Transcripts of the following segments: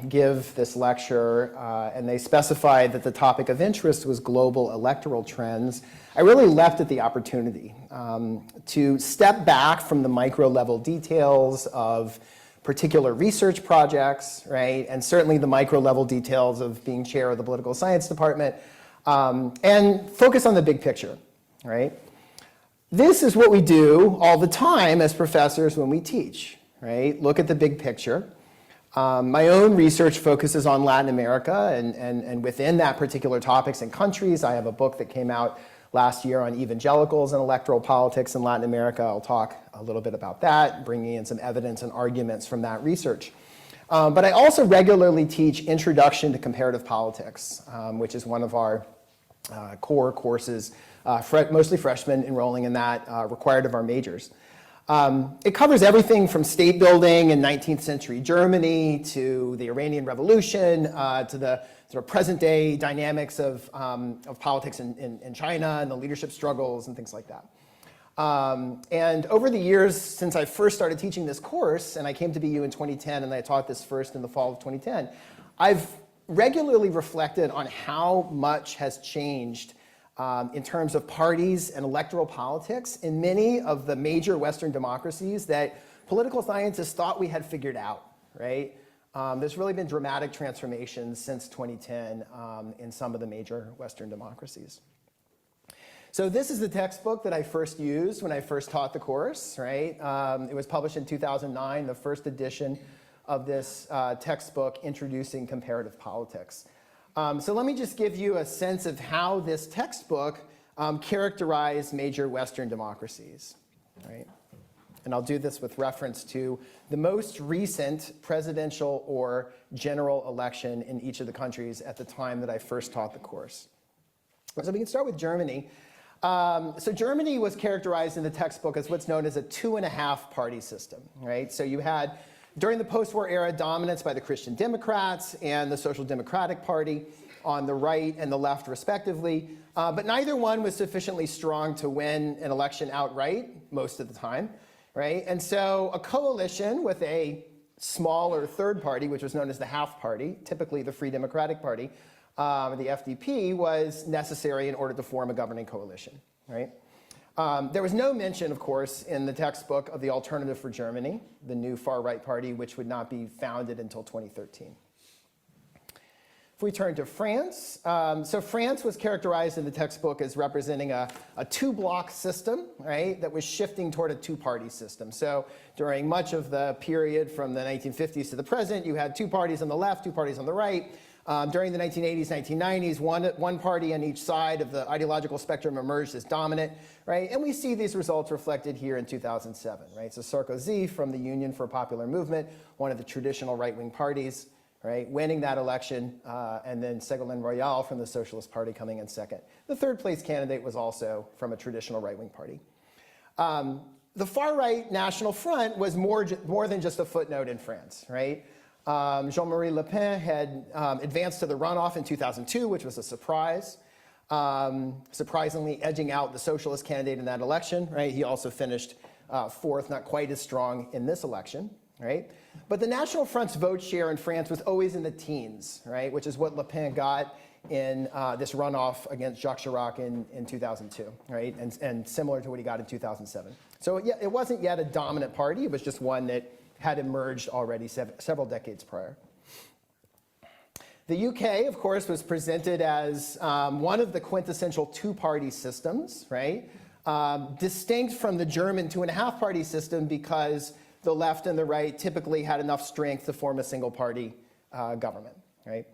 give this lecture, and they specified that the topic of interest was global electoral trends, I really left it the opportunity to step back from the micro-level details of particular research projects, right, and certainly the micro-level details of being chair of the political science department, and focus on the big picture, right? This is what we do all the time as professors when we teach, right? Look at the big picture. My own research focuses on Latin America, and within that particular topics and countries. I have a book that came out last year on evangelicals and electoral politics in Latin America. I'll talk a little bit about that, bringing in some evidence and arguments from that research. But I also regularly teach Introduction to Comparative Politics, which is one of our core courses, mostly freshmen enrolling in that, required of our majors. It covers everything from state building in 19th century Germany to the Iranian Revolution to the sort of present day dynamics of politics in China and the leadership struggles and things like that. And over the years since I first started teaching this course, and I came to BU in 2010 and I taught this first in the fall of 2010, I've regularly reflected on how much has changed in terms of parties and electoral politics in many of the major Western democracies that political scientists thought we had figured out, right? There's really been dramatic transformations since 2010 in some of the major Western democracies. So this is the textbook that I first used when I first taught the course, right? It was published in 2009, the first edition of this textbook, Introducing Comparative Politics. So let me just give you a sense of how this textbook characterized major Western democracies, right? And I'll do this with reference to the most recent presidential or general election in each of the countries at the time that I first taught the course. So we can start with Germany. So Germany was characterized in the textbook as what's known as a 2.5 party system, right? So you had, during the post-war era, dominance by the Christian Democrats and the Social Democratic Party on the right and the left, respectively. But neither one was sufficiently strong to win an election outright most of the time, right? And so a coalition with a smaller third party, which was known as the half party, typically the Free Democratic Party, the FDP, was necessary in order to form a governing coalition, right? There was no mention, of course, in the textbook of the Alternative for Germany, the new far-right party, which would not be founded until 2013. If we turn to France, so France was characterized in the textbook as representing a two-block system, right, that was shifting toward a two-party system. So during much of the period from the 1950s to the present, you had two parties on the left, two parties on the right. During the 1980s, 1990s, one party on each side of the ideological spectrum emerged as dominant, right? And we see these results reflected here in 2007, right? So Sarkozy from the Union for a Popular Movement, one of the traditional right-wing parties, right, winning that election, and then Ségolène Royal from the Socialist Party coming in second. The third place candidate was also from a traditional right-wing party. The far-right National Front was more than just a footnote in France, right? Jean-Marie Le Pen had advanced to the runoff in 2002, which was a surprise, surprisingly edging out the socialist candidate in that election, right? He also finished fourth, not quite as strong in this election, right? But the National Front's vote share in France was always in the teens, right? Which is what Le Pen got in this runoff against Jacques Chirac in 2002, right? And similar to what he got in 2007. So yeah, it wasn't yet a dominant party. It was just one that had emerged already several decades prior. The UK, of course, was presented as one of the quintessential two-party systems, right? Distinct from the German 2.5 party system because the left and the right typically had enough strength to form a single-party government, right?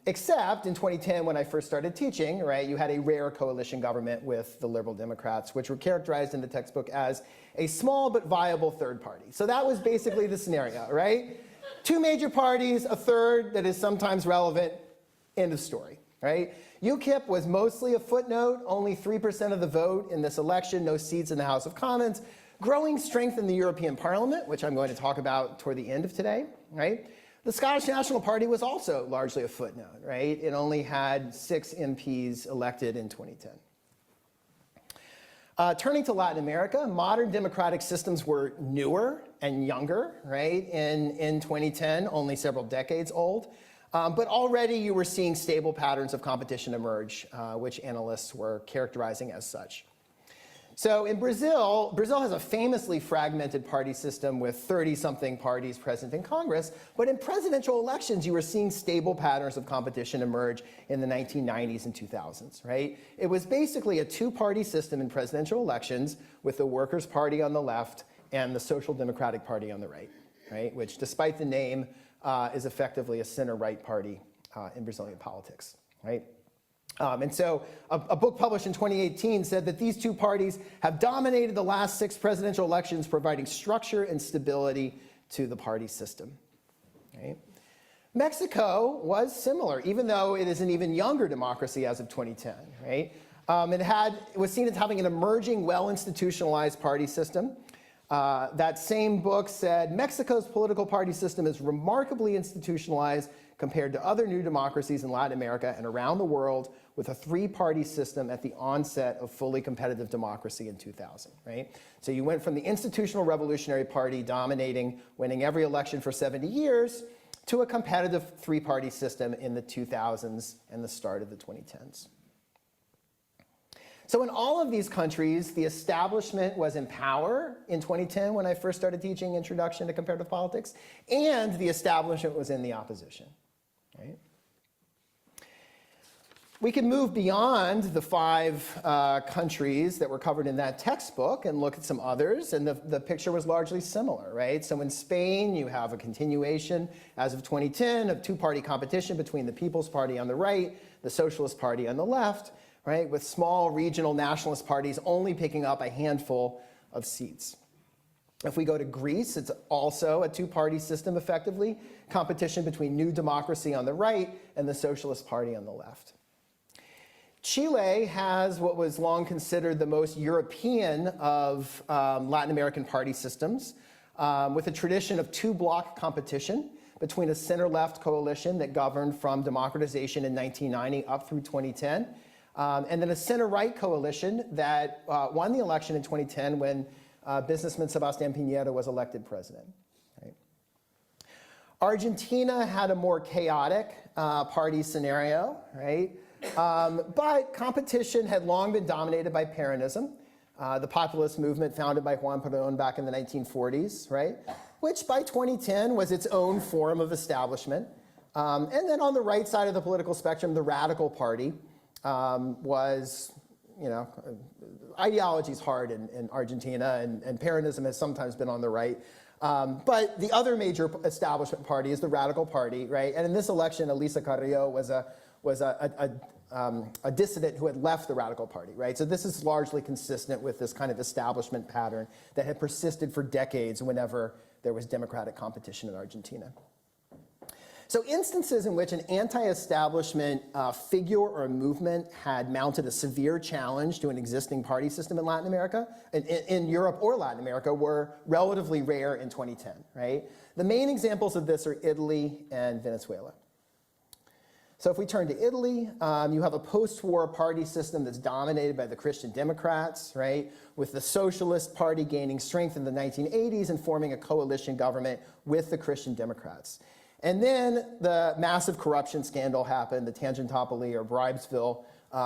Except in 2010, when I first started teaching, right, you had a rare coalition government with the Liberal Democrats, which were characterized in the textbook as a small but viable third party. So that was basically the scenario, right? Two major parties, a third that is sometimes relevant, end of story, right? UKIP was mostly a footnote, only 3% of the vote in this election, no seats in the House of Commons, growing strength in the European Parliament, which I'm going to talk about toward the end of today, right? The Scottish National Party was also largely a footnote, right? It only had 6 MPs elected in 2010. Turning to Latin America, modern democratic systems were newer and younger, right? In 2010, only several decades old. But already you were seeing stable patterns of competition emerge, which analysts were characterizing as such. So in Brazil has a famously fragmented party system with 30-something parties present in Congress, but in presidential elections, you were seeing stable patterns of competition emerge in the 1990s and 2000s, right? It was basically a two-party system in presidential elections with the Workers' Party on the left and the Social Democratic Party on the right, which despite the name is effectively a center-right party in Brazilian politics, right? And so a book published in 2018 said that these two parties have dominated the last 6 presidential elections, providing structure and stability to the party system. Right? Mexico was similar, even though it is an even younger democracy as of 2010. Right? It was seen as having an emerging, well-institutionalized party system. That same book said, Mexico's political party system is remarkably institutionalized compared to other new democracies in Latin America and around the world, with a 3-party system at the onset of fully competitive democracy in 2000, right? So you went from the institutional revolutionary party dominating, winning every election for 70 years, to a competitive 3-party system in the 2000s and the start of the 2010s. So in all of these countries, the establishment was in power in 2010 when I first started teaching Introduction to Comparative Politics, and the establishment was in the opposition, right? We can move beyond the 5 countries that were covered in that textbook and look at some others, and the picture was largely similar, right? So in Spain, you have a continuation, as of 2010, of 2-party competition between the People's Party on the right, the Socialist Party on the left, right, with small regional nationalist parties only picking up a handful of seats. If we go to Greece, it's also a 2-party system, effectively, competition between New Democracy on the right and the Socialist Party on the left. Chile has what was long considered the most European of Latin American party systems, with a tradition of 2-block competition between a center-left coalition that governed from democratization in 1990 up through 2010, and then a center-right coalition that won the election in 2010 when businessman Sebastián Piñera was elected president. Right? Argentina had a more chaotic party scenario, right? But competition had long been dominated by Peronism, the populist movement founded by Juan Perón back in the 1940s, right? Which by 2010 was its own form of establishment. And then on the right side of the political spectrum, the Radical Party was, you know, ideology is hard in Argentina, and Peronism has sometimes been on the right. But the other major establishment party is the Radical Party, right? And in this election, Elisa Carrillo was a dissident who had left the Radical Party, right? So this is largely consistent with this kind of establishment pattern that had persisted for decades whenever there was democratic competition in Argentina. So instances in which an anti-establishment figure or a movement had mounted a severe challenge to an existing party system in Latin America, in Europe or Latin America, were relatively rare in 2010, right? The main examples of this are Italy and Venezuela. So if we turn to Italy, you have a post-war party system that's dominated by the Christian Democrats, right? With the Socialist Party gaining strength in the 1980s and forming a coalition government with the Christian Democrats. And then the massive corruption scandal happened, the Tangentopoli or Bribesville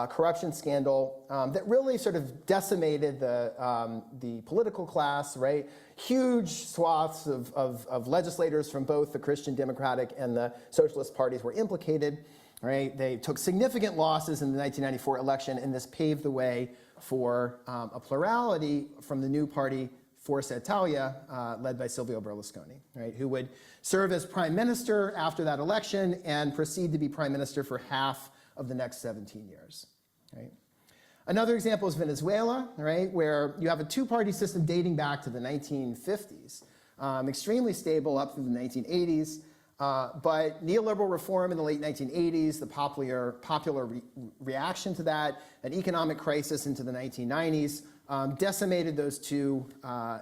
corruption scandal that really sort of decimated the political class, right? Huge swaths of legislators from both the Christian Democratic and the Socialist parties were implicated, right? They took significant losses in the 1994 election, and this paved the way for a plurality from the new party, Forza Italia, led by Silvio Berlusconi, right, who would serve as prime minister after that election and proceed to be prime minister for half of the next 17 years. Right? Another example is Venezuela, right, where you have a 2-party system dating back to the 1950s, extremely stable up through the 1980s, but neoliberal reform in the late 1980s, the popular reaction to that, an economic crisis into the 1990s, decimated those 2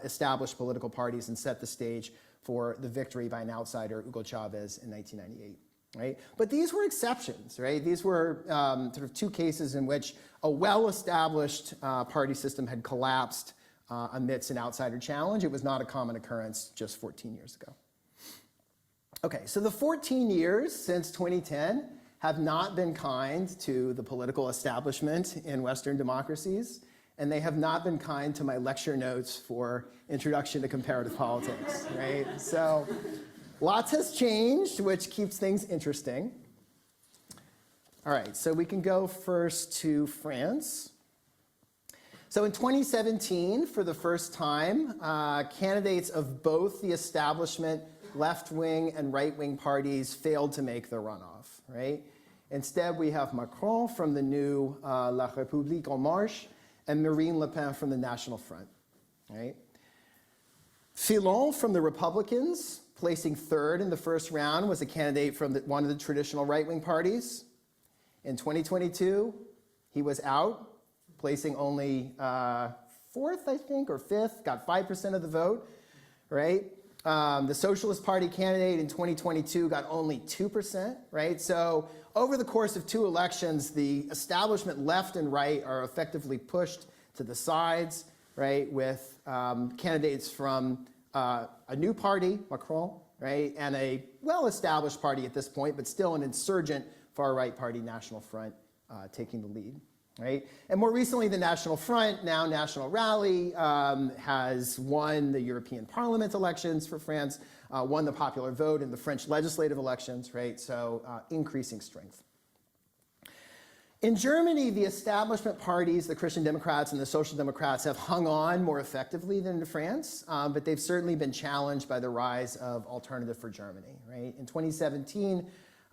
established political parties and set the stage for the victory by an outsider, Hugo Chavez, in 1998. right? But these were exceptions, right? These were sort of two cases in which a well-established party system had collapsed amidst an outsider challenge. It was not a common occurrence just 14 years ago. Okay, so the 14 years since 2010 have not been kind to the political establishment in Western democracies, and they have not been kind to my lecture notes for Introduction to Comparative Politics, right? So lots has changed, which keeps things interesting. All right, so we can go first to France. So in 2017, for the first time, candidates of both the establishment left-wing and right-wing parties failed to make the runoff, right? Instead, we have Macron from the new La République En Marche and Marine Le Pen from the National Front, right? Fillon from the Republicans, placing third in the first round, was a candidate from one of the traditional right-wing parties. In 2022, he was out, placing only fourth, I think, or fifth, got 5% of the vote, right? The Socialist Party candidate in 2022 got only 2%, right? So over the course of two elections, the establishment left and right are effectively pushed to the sides, right, with candidates from a new party, Macron, right, and a well-established party at this point, but still an insurgent far-right party, National Front, taking the lead. Right? And more recently, the National Front, now National Rally, has won the European Parliament elections for France, won the popular vote in the French legislative elections, right? So increasing strength. In Germany, the establishment parties, the Christian Democrats and the Social Democrats, have hung on more effectively than in France, but they've certainly been challenged by the rise of Alternative for Germany, right? In 2017,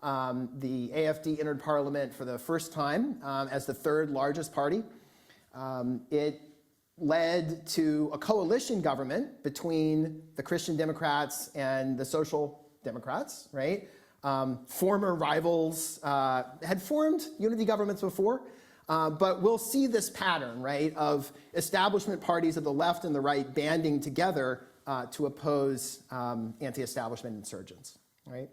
the AfD entered parliament for the first time as the third largest party. It led to a coalition government between the Christian Democrats and the Social Democrats, right? Former rivals had formed unity governments before, but we'll see this pattern, right, of establishment parties of the left and the right banding together to oppose anti-establishment insurgents, right?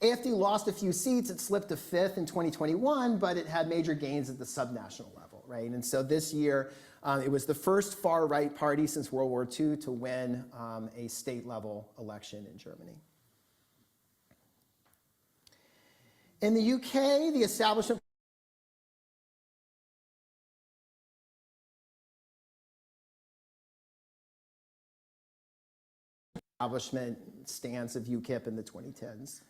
AfD lost a few seats. It slipped to fifth in 2021, but it had major gains at the subnational level, right? And so this year, it was the first far-right party since World War II to win a state-level election in Germany. In the UK, the establishment stance of UKIP in the 2010s.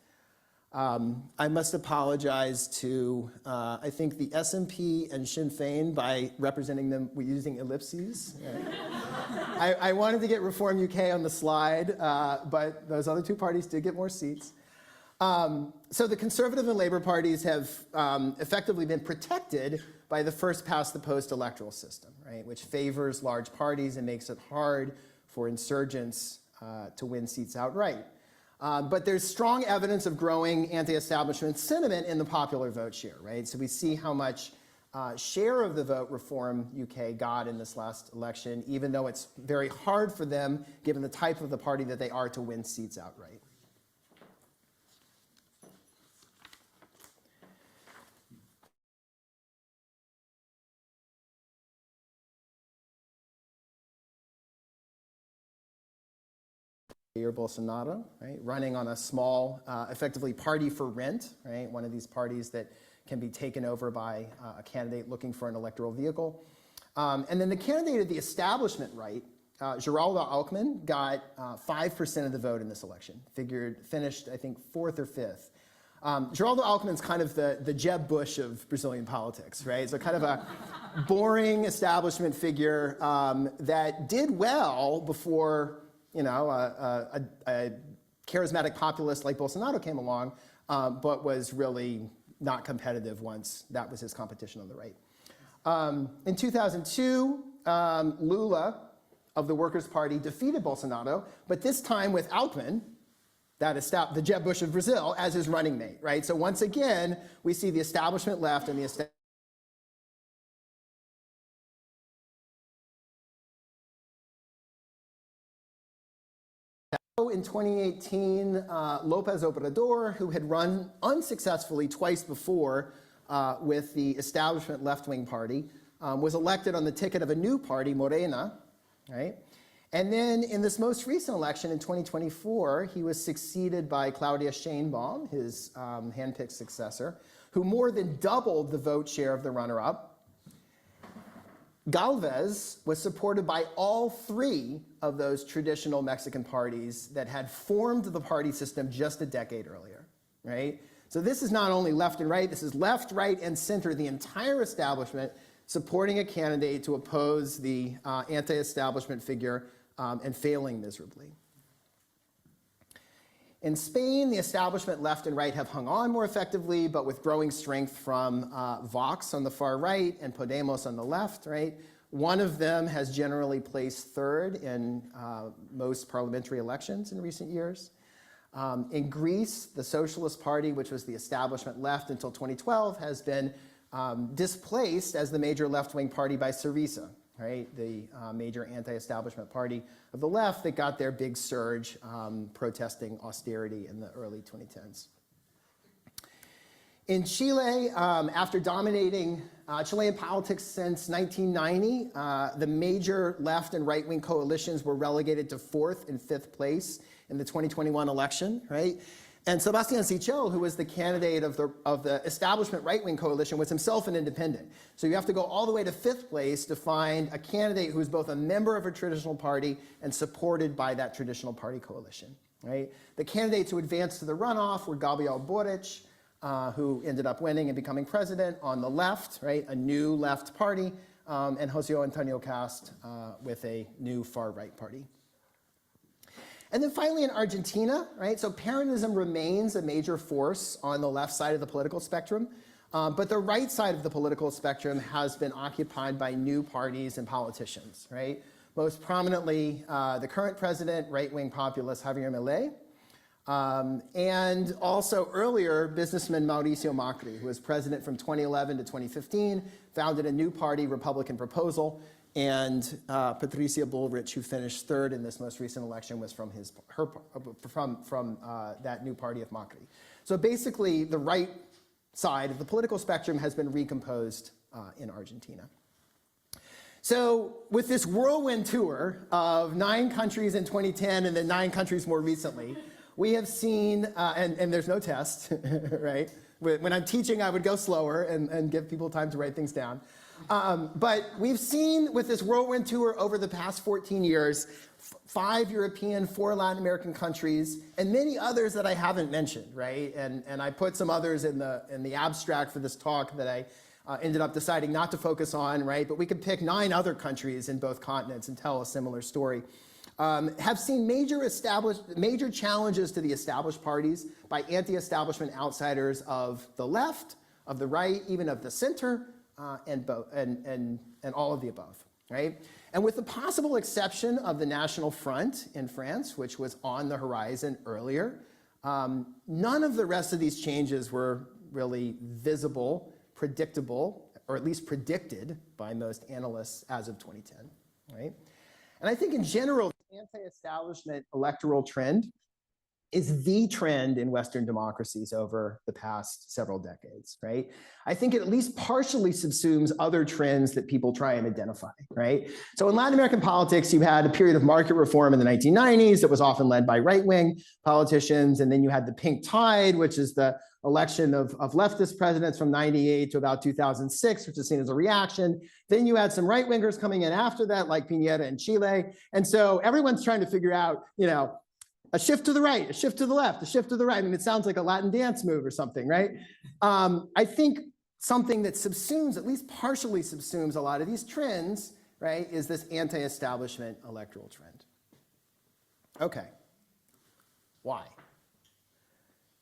I must apologize to, I think, the SNP and Sinn Féin by representing them using ellipses. I wanted to get Reform UK on the slide, but those other two parties did get more seats. So the Conservative and Labour parties have effectively been protected by the first-past-the-post electoral system, right, which favors large parties and makes it hard for insurgents to win seats outright. But there's strong evidence of growing anti-establishment sentiment in the popular vote share, right? So we see how much share of the vote Reform UK got in this last election, even though it's very hard for them, given the type of the party that they are, to win seats outright. Jair Bolsonaro, right, running on a small, effectively party for rent, right, one of these parties that can be taken over by a candidate looking for an electoral vehicle. And then the candidate of the establishment right, Geraldo Alckmin, got 5% of the vote in this election, finished, I think, fourth or fifth. Geraldo Alckmin's kind of the Jeb Bush of Brazilian politics, right? So kind of a boring establishment figure that did well before, you know, a charismatic populist like Bolsonaro came along, but was really not competitive once that was his competition on the right. In 2002, Lula of the Workers' Party defeated Bolsonaro, but this time with Alckmin, the Jeb Bush of Brazil, as his running mate, right? So once again, we see the establishment left and the establishment so in 2018, López Obrador, who had run unsuccessfully twice before with the establishment left-wing party, was elected on the ticket of a new party, Morena, right? And then in this most recent election in 2024, he was succeeded by Claudia Sheinbaum, his handpicked successor, who more than doubled the vote share of the runner-up. Galvez was supported by all three of those traditional Mexican parties that had formed the party system just a decade earlier, right? So this is not only left and right, this is left, right, and center, the entire establishment supporting a candidate to oppose the anti-establishment figure and failing miserably. In Spain, the establishment left and right have hung on more effectively, but with growing strength from Vox on the far right and Podemos on the left, right? One of them has generally placed third in most parliamentary elections in recent years. In Greece, the Socialist Party, which was the establishment left until 2012, has been displaced as the major left-wing party by Syriza, right? The major anti-establishment party of the left that got their big surge protesting austerity in the early 2010s. In Chile, after dominating Chilean politics since 1990, the major left and right-wing coalitions were relegated to 4th and 5th place in the 2021 election, right? And Sebastián Sichel, who was the candidate of the establishment right-wing coalition, was himself an independent. So you have to go all the way to 5th place to find a candidate who is both a member of a traditional party and supported by that traditional party coalition, right? The candidates who advanced to the runoff were Gabriel Boric, who ended up winning and becoming president on the left, right? A new left party, and José Antonio Cast with a new far-right party. And then finally in Argentina, right, so Peronism remains a major force on the left side of the political spectrum, but the right side of the political spectrum has been occupied by new parties and politicians, right? Most prominently, the current president, right-wing populist Javier Milei, and also earlier, businessman Mauricio Macri, who was president from 2011 to 2015, founded a new party, Republican Proposal, and Patricia Bullrich, who finished third in this most recent election, was from that new party of Macri. So basically, the right side of the political spectrum has been recomposed in Argentina. So with this whirlwind tour of 9 countries in 2010 and then 9 countries more recently, we have seen, and there's no test, right? When I'm teaching, I would go slower and give people time to write things down. But we've seen with this whirlwind tour over the past 14 years, 5 European, 4 Latin American countries, and many others that I haven't mentioned, right? And I put some others in the abstract for this talk that I ended up deciding not to focus on, right? But we could pick 9 other countries in both continents and tell a similar story. Have seen major challenges to the established parties by anti-establishment outsiders of the left, of the right, even of the center, and all of the above, right? And with the possible exception of the National Front in France, which was on the horizon earlier, none of the rest of these changes were really visible, predictable, or at least predicted by most analysts as of 2010, right? And I think in general, the anti-establishment electoral trend is the trend in Western democracies over the past several decades, right? I think it at least partially subsumes other trends that people try and identify, right? So in Latin American politics, you had a period of market reform in the 1990s that was often led by right-wing politicians, and then you had the pink tide, which is the election of leftist presidents from 98 to about 2006, which is seen as a reaction. Then you had some right-wingers coming in after that, like Piñera in Chile. And so everyone's trying to figure out, you know, a shift to the right, a shift to the left, a shift to the right. I mean, it sounds like a Latin dance move or something, right? I think something that subsumes, at least partially subsumes a lot of these trends, right, is this anti-establishment electoral trend. Okay, why?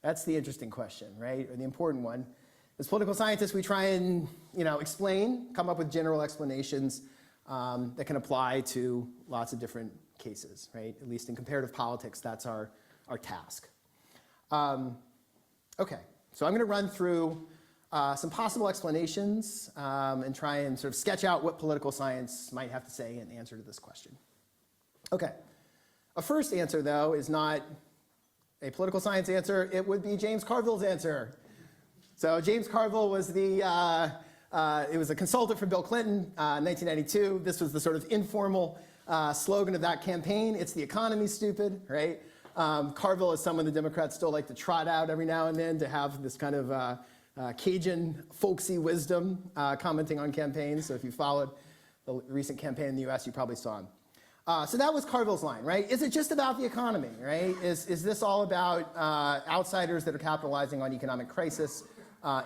That's the interesting question, right, or the important one. As political scientists, we try and, you know, explain, come up with general explanations that can apply to lots of different cases, right? At least in comparative politics, that's our task. Okay, so I'm going to run through some possible explanations and try and sort of sketch out what political science might have to say in answer to this question. Okay, A first answer, though, is not a political science answer. It would be James Carville's answer. So James Carville was it was a consultant for Bill Clinton in 1992. This was the sort of informal slogan of that campaign. It's the economy, stupid, right? Carville is someone the Democrats still like to trot out every now and then to have this kind of Cajun folksy wisdom commenting on campaigns. So if you followed the recent campaign in the US, you probably saw him. So that was Carville's line, right? Is it just about the economy, right? Is this all about outsiders that are capitalizing on economic crisis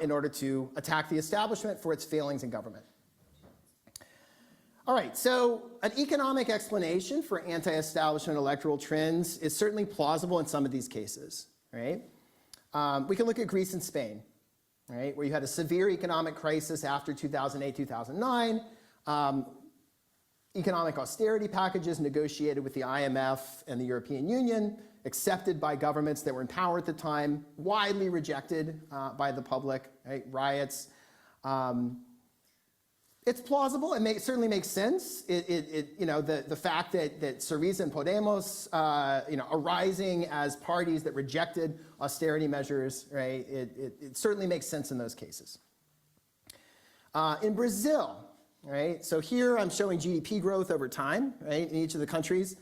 in order to attack the establishment for its failings in government? All right, so an economic explanation for anti-establishment electoral trends is certainly plausible in some of these cases, right? We can look at Greece and Spain, right, where you had a severe economic crisis after 2008, 2009. Economic austerity packages negotiated with the IMF and the European Union, accepted by governments that were in power at the time, widely rejected by the public, right? Riots. It's plausible. It certainly makes sense. The fact that Syriza and Podemos, arising as parties that rejected austerity measures, right? It certainly makes sense in those cases. In Brazil, right? So here I'm showing GDP growth over time, right? In each of the countries.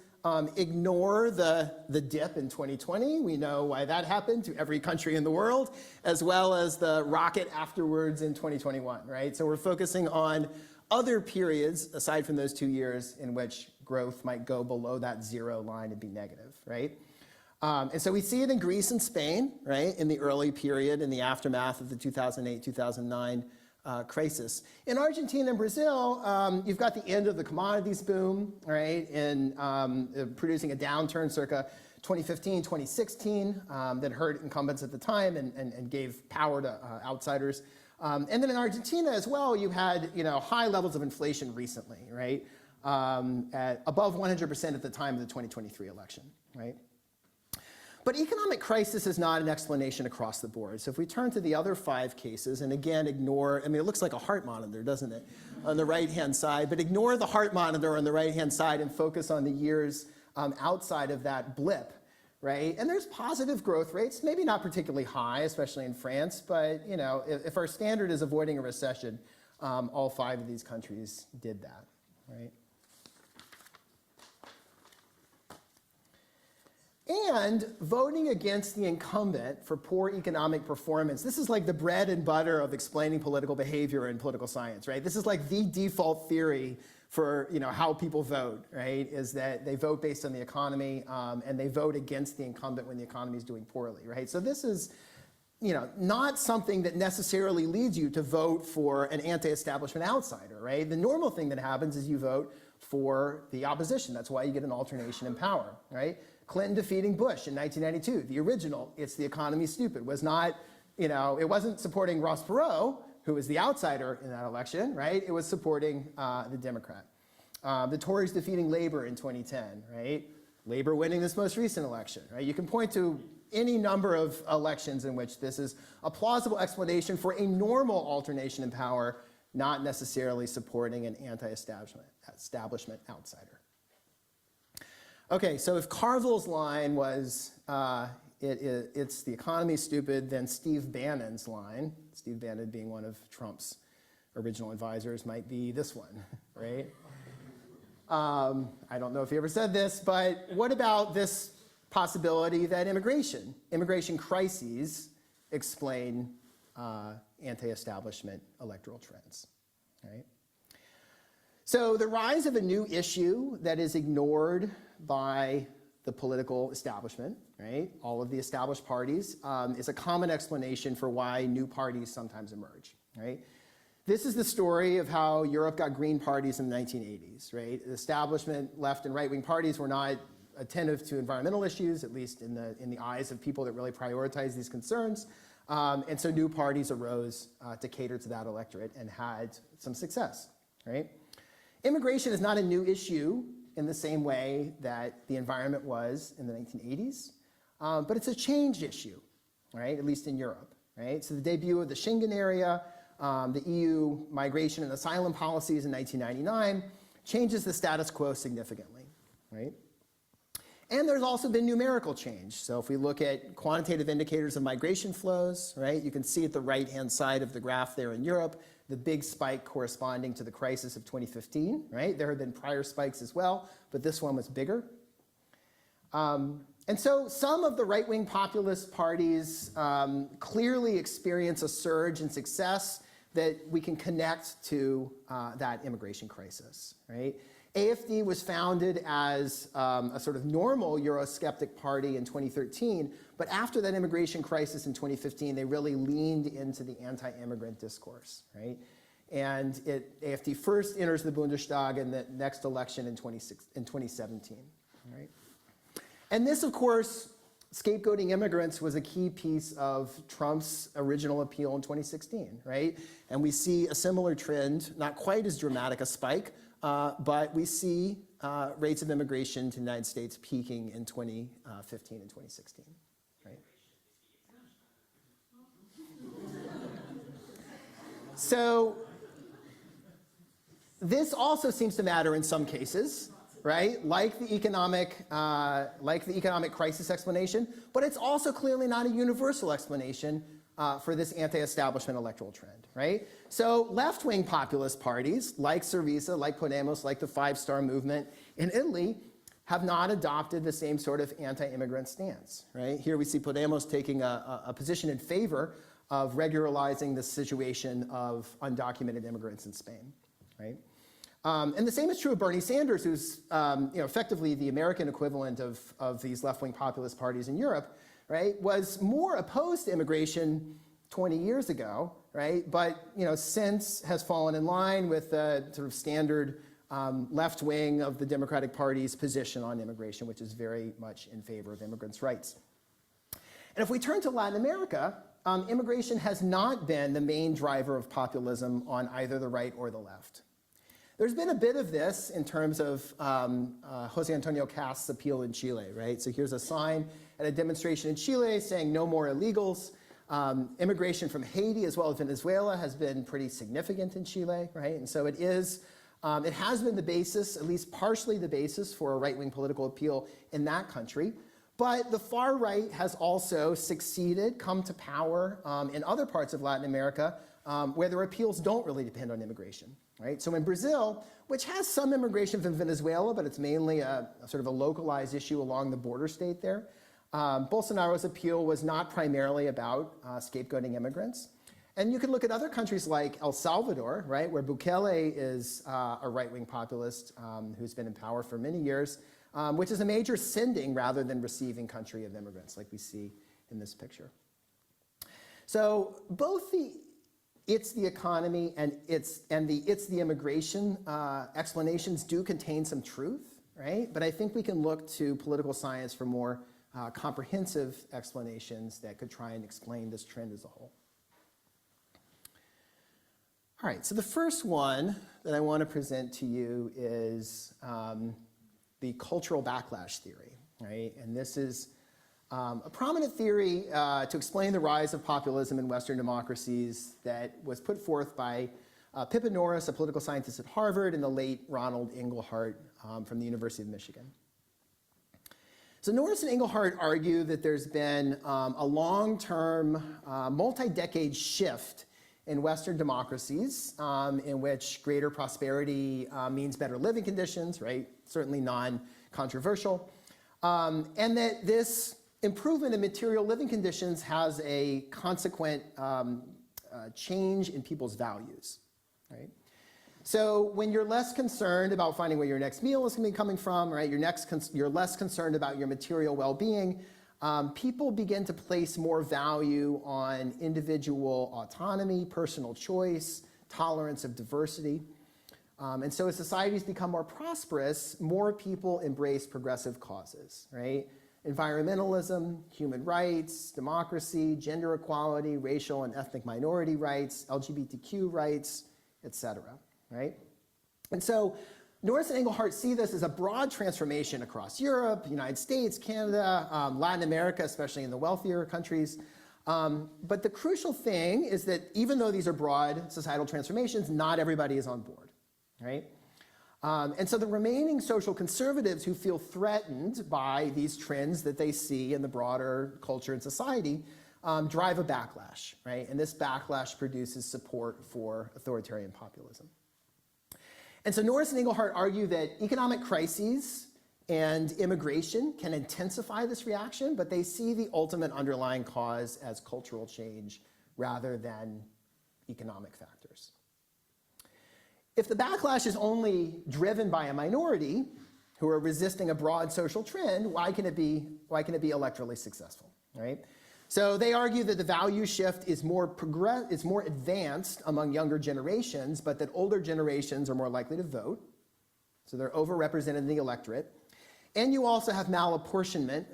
Ignore the dip in 2020. We know why that happened to every country in the world, as well as the rocket afterwards in 2021, right? So we're focusing on other periods, aside from those 2 years, in which growth might go below that zero line and be negative, right? And so we see it in Greece and Spain, right, in the early period, in the aftermath of the 2008, 2009 crisis. In Argentina and Brazil, you've got the end of the commodities boom, right, and producing a downturn circa 2015, 2016 that hurt incumbents at the time and gave power to outsiders. And then in Argentina as well, you had high levels of inflation recently, right, at above 100% at the time of the 2023 election, right? But economic crisis is not an explanation across the board. So if we turn to the other 5 cases, and again, ignore, it looks like a heart monitor, doesn't it, on the right-hand side, but ignore the heart monitor on the right-hand side and focus on the years outside of that blip, right? And there's positive growth rates, maybe not particularly high, especially in France, but if our standard is avoiding a recession, all 5 of these countries did that, right? And voting against the incumbent for poor economic performance, this is like the bread and butter of explaining political behavior in political science, right? This is like the default theory for how people vote, right? Is that they vote based on the economy and they vote against the incumbent when the economy is doing poorly, right? So this is not something that necessarily leads you to vote for an anti-establishment outsider, right? The normal thing that happens is you vote for the opposition. That's why you get an alternation in power, right? Clinton defeating Bush in 1992, the original, it's the economy stupid, was not, it wasn't supporting Ross Perot, who was the outsider in that election, right? It was supporting the Democrat. The Tories defeating Labor in 2010, right? Labor winning this most recent election, right? You can point to any number of elections in which this is a plausible explanation for a normal alternation in power, not necessarily supporting an anti-establishment outsider. Okay, so if Carville's line was, it's the economy stupid, then Steve Bannon's line, Steve Bannon being one of Trump's original advisors, might be this one, right? I don't know if he ever said this, but what about this possibility that immigration crises explain anti-establishment electoral trends, right? So the rise of a new issue that is ignored by the political establishment, right? All of the established parties is a common explanation for why new parties sometimes emerge, right? This is the story of how Europe got green parties in the 1980s, right? The establishment, left and right-wing parties were not attentive to environmental issues, at least in the eyes of people that really prioritize these concerns. And so new parties arose to cater to that electorate and had some success, right? Immigration is not a new issue in the same way that the environment was in the 1980s, but it's a changed issue, right? At least in Europe, right? So the debut of the Schengen area, the EU migration and asylum policies in 1999 changes the status quo significantly, right? And there's also been numerical change. So if we look at quantitative indicators of migration flows, right, you can see at the right-hand side of the graph there in Europe, the big spike corresponding to the crisis of 2015, right? There have been prior spikes as well, but this one was bigger. And so some of the right-wing populist parties clearly experience a surge in success that we can connect to that immigration crisis, right? AfD was founded as a sort of normal Eurosceptic party in 2013, but after that immigration crisis in 2015, they really leaned into the anti-immigrant discourse, right? And AfD first enters the Bundestag in the next election in 2017, right? And this, of course, scapegoating immigrants was a key piece of Trump's original appeal in 2016, right? And we see a similar trend, not quite as dramatic a spike, but we see rates of immigration to the United States peaking in 2015 and 2016, right? So this also seems to matter in some cases, right? Like the economic crisis explanation, but it's also clearly not a universal explanation for this anti-establishment electoral trend, right? So left-wing populist parties like Syriza, like Podemos, like the Five Star Movement in Italy have not adopted the same sort of anti-immigrant stance, right? Here we see Podemos taking a position in favor of regularizing the situation of undocumented immigrants in Spain, right? And the same is true of Bernie Sanders, who's effectively the American equivalent of these left-wing populist parties in Europe, right, was more opposed to immigration 20 years ago, right, but since has fallen in line with the sort of standard left wing of the Democratic Party's position on immigration, which is very much in favor of immigrants' rights. And if we turn to Latin America, immigration has not been the main driver of populism on either the right or the left. There's been a bit of this in terms of Jose Antonio Cast's appeal in Chile, right? So here's a sign at a demonstration in Chile saying no more illegals. Immigration from Haiti as well as Venezuela has been pretty significant in Chile, right? And so it has been the basis, at least partially the basis for a right-wing political appeal in that country. But the far right has also succeeded, come to power in other parts of Latin America where their appeals don't really depend on immigration. Right? So in Brazil, which has some immigration from Venezuela, but it's mainly a sort of a localized issue along the border state there, Bolsonaro's appeal was not primarily about scapegoating immigrants. And you can look at other countries like El Salvador, right, where Bukele is a right-wing populist who's been in power for many years, which is a major sending rather than receiving country of immigrants, like we see in this picture. So both the it's the economy and it's the immigration explanations do contain some truth, right? But I think we can look to political science for more comprehensive explanations that could try and explain this trend as a whole. All right, so the first one that I want to present to you is the cultural backlash theory, right? And this is a prominent theory to explain the rise of populism in Western democracies that was put forth by Pippa Norris, a political scientist at Harvard, and the late Ronald Inglehart from the University of Michigan. So Norris and Inglehart argue that there's been a long-term, multi-decade shift in Western democracies in which greater prosperity means better living conditions, right? Certainly non-controversial. And that this improvement in material living conditions has a consequent change in people's values, right? So when you're less concerned about finding where your next meal is going to be coming from, right? You're less concerned about your material well-being. People begin to place more value on individual autonomy, personal choice, tolerance of diversity. And so as societies become more prosperous, more people embrace progressive causes, right? Environmentalism, human rights, democracy, gender equality, racial and ethnic minority rights, LGBTQ rights, etc., right? And so Norris and Inglehart see this as a broad transformation across Europe, United States, Canada, Latin America, especially in the wealthier countries. But the crucial thing is that even though these are broad societal transformations, not everybody is on board, right? And so the remaining social conservatives who feel threatened by these trends that they see in the broader culture and society drive a backlash, right? And this backlash produces support for authoritarian populism. And so Norris and Engelhardt argue that economic crises and immigration can intensify this reaction, but they see the ultimate underlying cause as cultural change rather than economic factors. If the backlash is only driven by a minority who are resisting a broad social trend, why can it be electorally successful, right? So they argue that the value shift is more advanced among younger generations, but that older generations are more likely to vote. So they're overrepresented in the electorate. And you also have malapportionment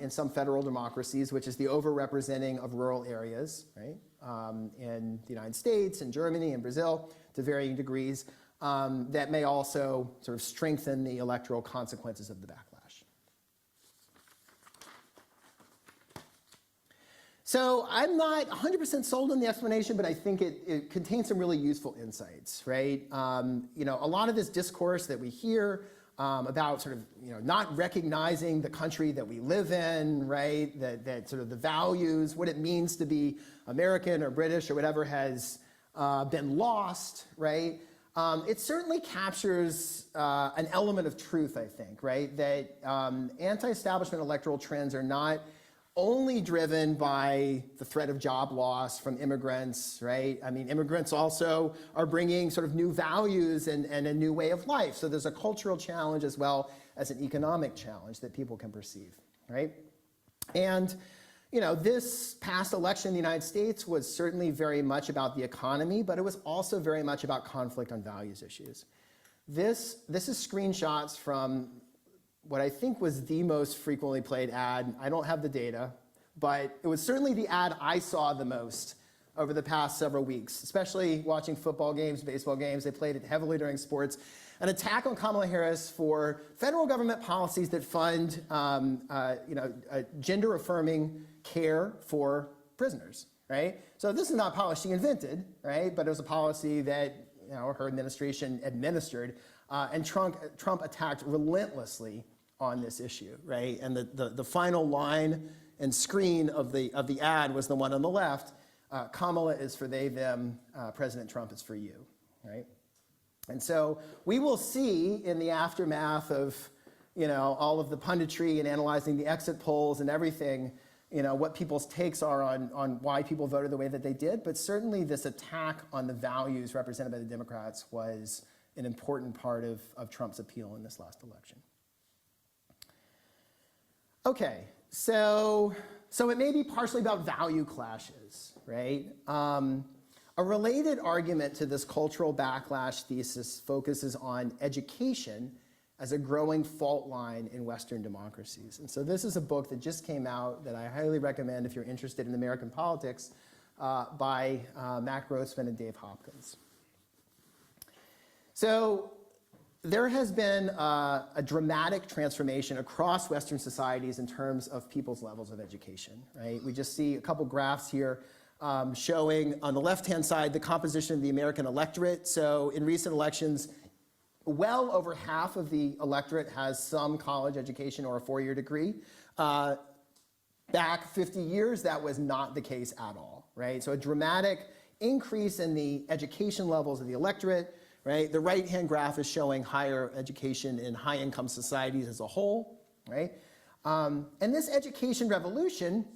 in some federal democracies, which is the overrepresenting of rural areas, right? In the United States and Germany and Brazil to varying degrees, that may also sort of strengthen the electoral consequences of the backlash. So I'm not 100% sold on the explanation, but I think it contains some really useful insights, right? You know, a lot of this discourse that we hear about sort of, you know, not recognizing the country that we live in, right? That sort of the values, what it means to be American or British or whatever has been lost, right? It certainly captures an element of truth, I think, right? That anti-establishment electoral trends are not only driven by the threat of job loss from immigrants, right? I mean, immigrants also are bringing sort of new values and a new way of life. So there's a cultural challenge as well as an economic challenge that people can perceive, right? And, you know, this past election in the United States was certainly very much about the economy, but it was also very much about conflict on values issues. This is screenshots from what I think was the most frequently played ad. I don't have the data, but it was certainly the ad I saw the most over the past several weeks, especially watching football games, baseball games. They played it heavily during sports. An attack on Kamala Harris for federal government policies that fund gender-affirming care for prisoners, right? So this is not a policy she invented, right? But it was a policy that, you know, her administration administered, and Trump attacked relentlessly on this issue, right? And the final line and screen of the ad was the one on the left. Kamala is for they, them, President Trump is for you, right? And so we will see in the aftermath of, you know, all of the punditry and analyzing the exit polls and everything, you know, what people's takes are on why people voted the way that they did. But certainly this attack on the values represented by the Democrats was an important part of Trump's appeal in this last election. Okay, so it may be partially about value clashes, right? A related argument to this cultural backlash thesis focuses on education as a growing fault line in Western democracies. And so this is a book that just came out that I highly recommend if you're interested in American politics by Mac Grossman and Dave Hopkins. So there has been a dramatic transformation across Western societies in terms of people's levels of education, right? We just see a couple graphs here showing on the left-hand side the composition of the American electorate. So in recent elections, well over half of the electorate has some college education or a four-year degree. Back 50 years, that was not the case at all, right? So a dramatic increase in the education levels of the electorate, right? The right-hand graph is showing higher education in high-income societies as a whole, right? And this education revolution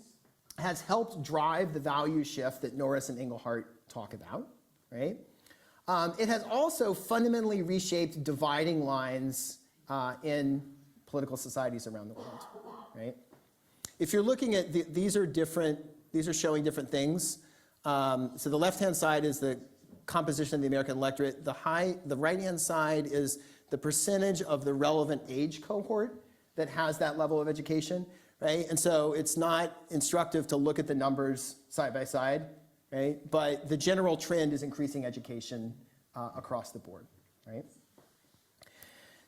has helped drive the value shift that Norris and Engelhardt talk about, right? It has also fundamentally reshaped dividing lines in political societies around the world, right? If you're looking at, these are showing different things. So the left-hand side is the composition of the American electorate. The right-hand side is the percentage of the relevant age cohort that has that level of education, right? And so it's not instructive to look at the numbers side by side, right? But the general trend is increasing education across the board, right?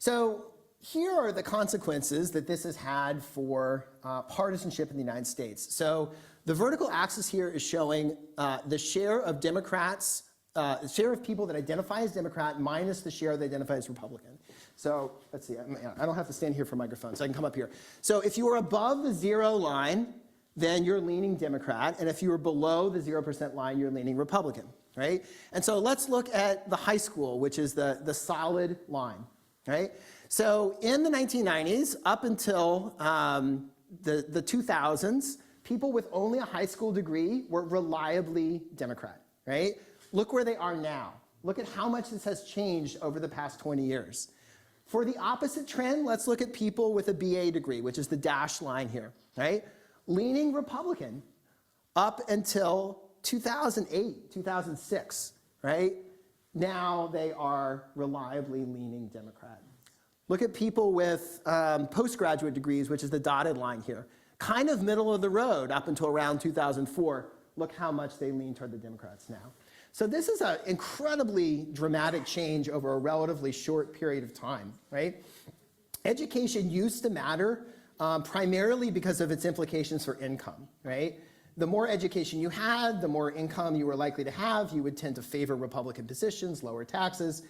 So here are the consequences that this has had for partisanship in the United States. So the vertical axis here is showing the share of Democrats share of people that identify as Democrat minus the share that identify as Republican. So let's see, I don't have to stand here for microphones, so I can come up here. So if you are above the 0 line, then you're leaning Democrat, and if you are below the 0% line, you're leaning Republican, right? And so let's look at the high school, which is the solid line, right? So in the 1990s, up until the 2000s, people with only a high school degree were reliably Democrat, right? Look where they are now. Look at how much this has changed over the past 20 years. For the opposite trend, let's look at people with a BA degree, which is the dashed line here, right? Leaning Republican up until 2008, 2006, right? Now they are reliably leaning Democrat. Look at people with postgraduate degrees, which is the dotted line here. Kind of middle of the road up until around 2004. Look how much they lean toward the Democrats now. So this is an incredibly dramatic change over a relatively short period of time, right? Education used to matter primarily because of its implications for income, right? The more education you had, the more income you were likely to have. You would tend to favor Republican positions, lower taxes,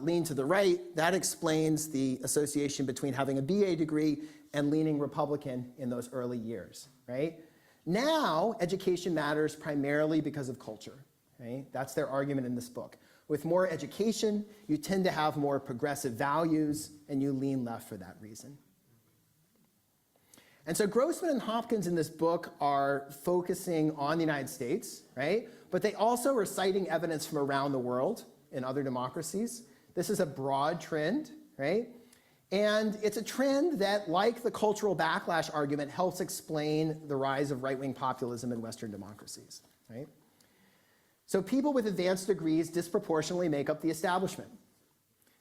lean to the right. That explains the association between having a BA degree and leaning Republican in those early years, right? Now, education matters primarily because of culture, right? That's their argument in this book. With more education, you tend to have more progressive values, and you lean left for that reason. And so Grossman and Hopkins in this book are focusing on the United States, right? But they also are citing evidence from around the world in other democracies. This is a broad trend, right? And it's a trend that, like the cultural backlash argument, helps explain the rise of right-wing populism in Western democracies, right? So people with advanced degrees disproportionately make up the establishment.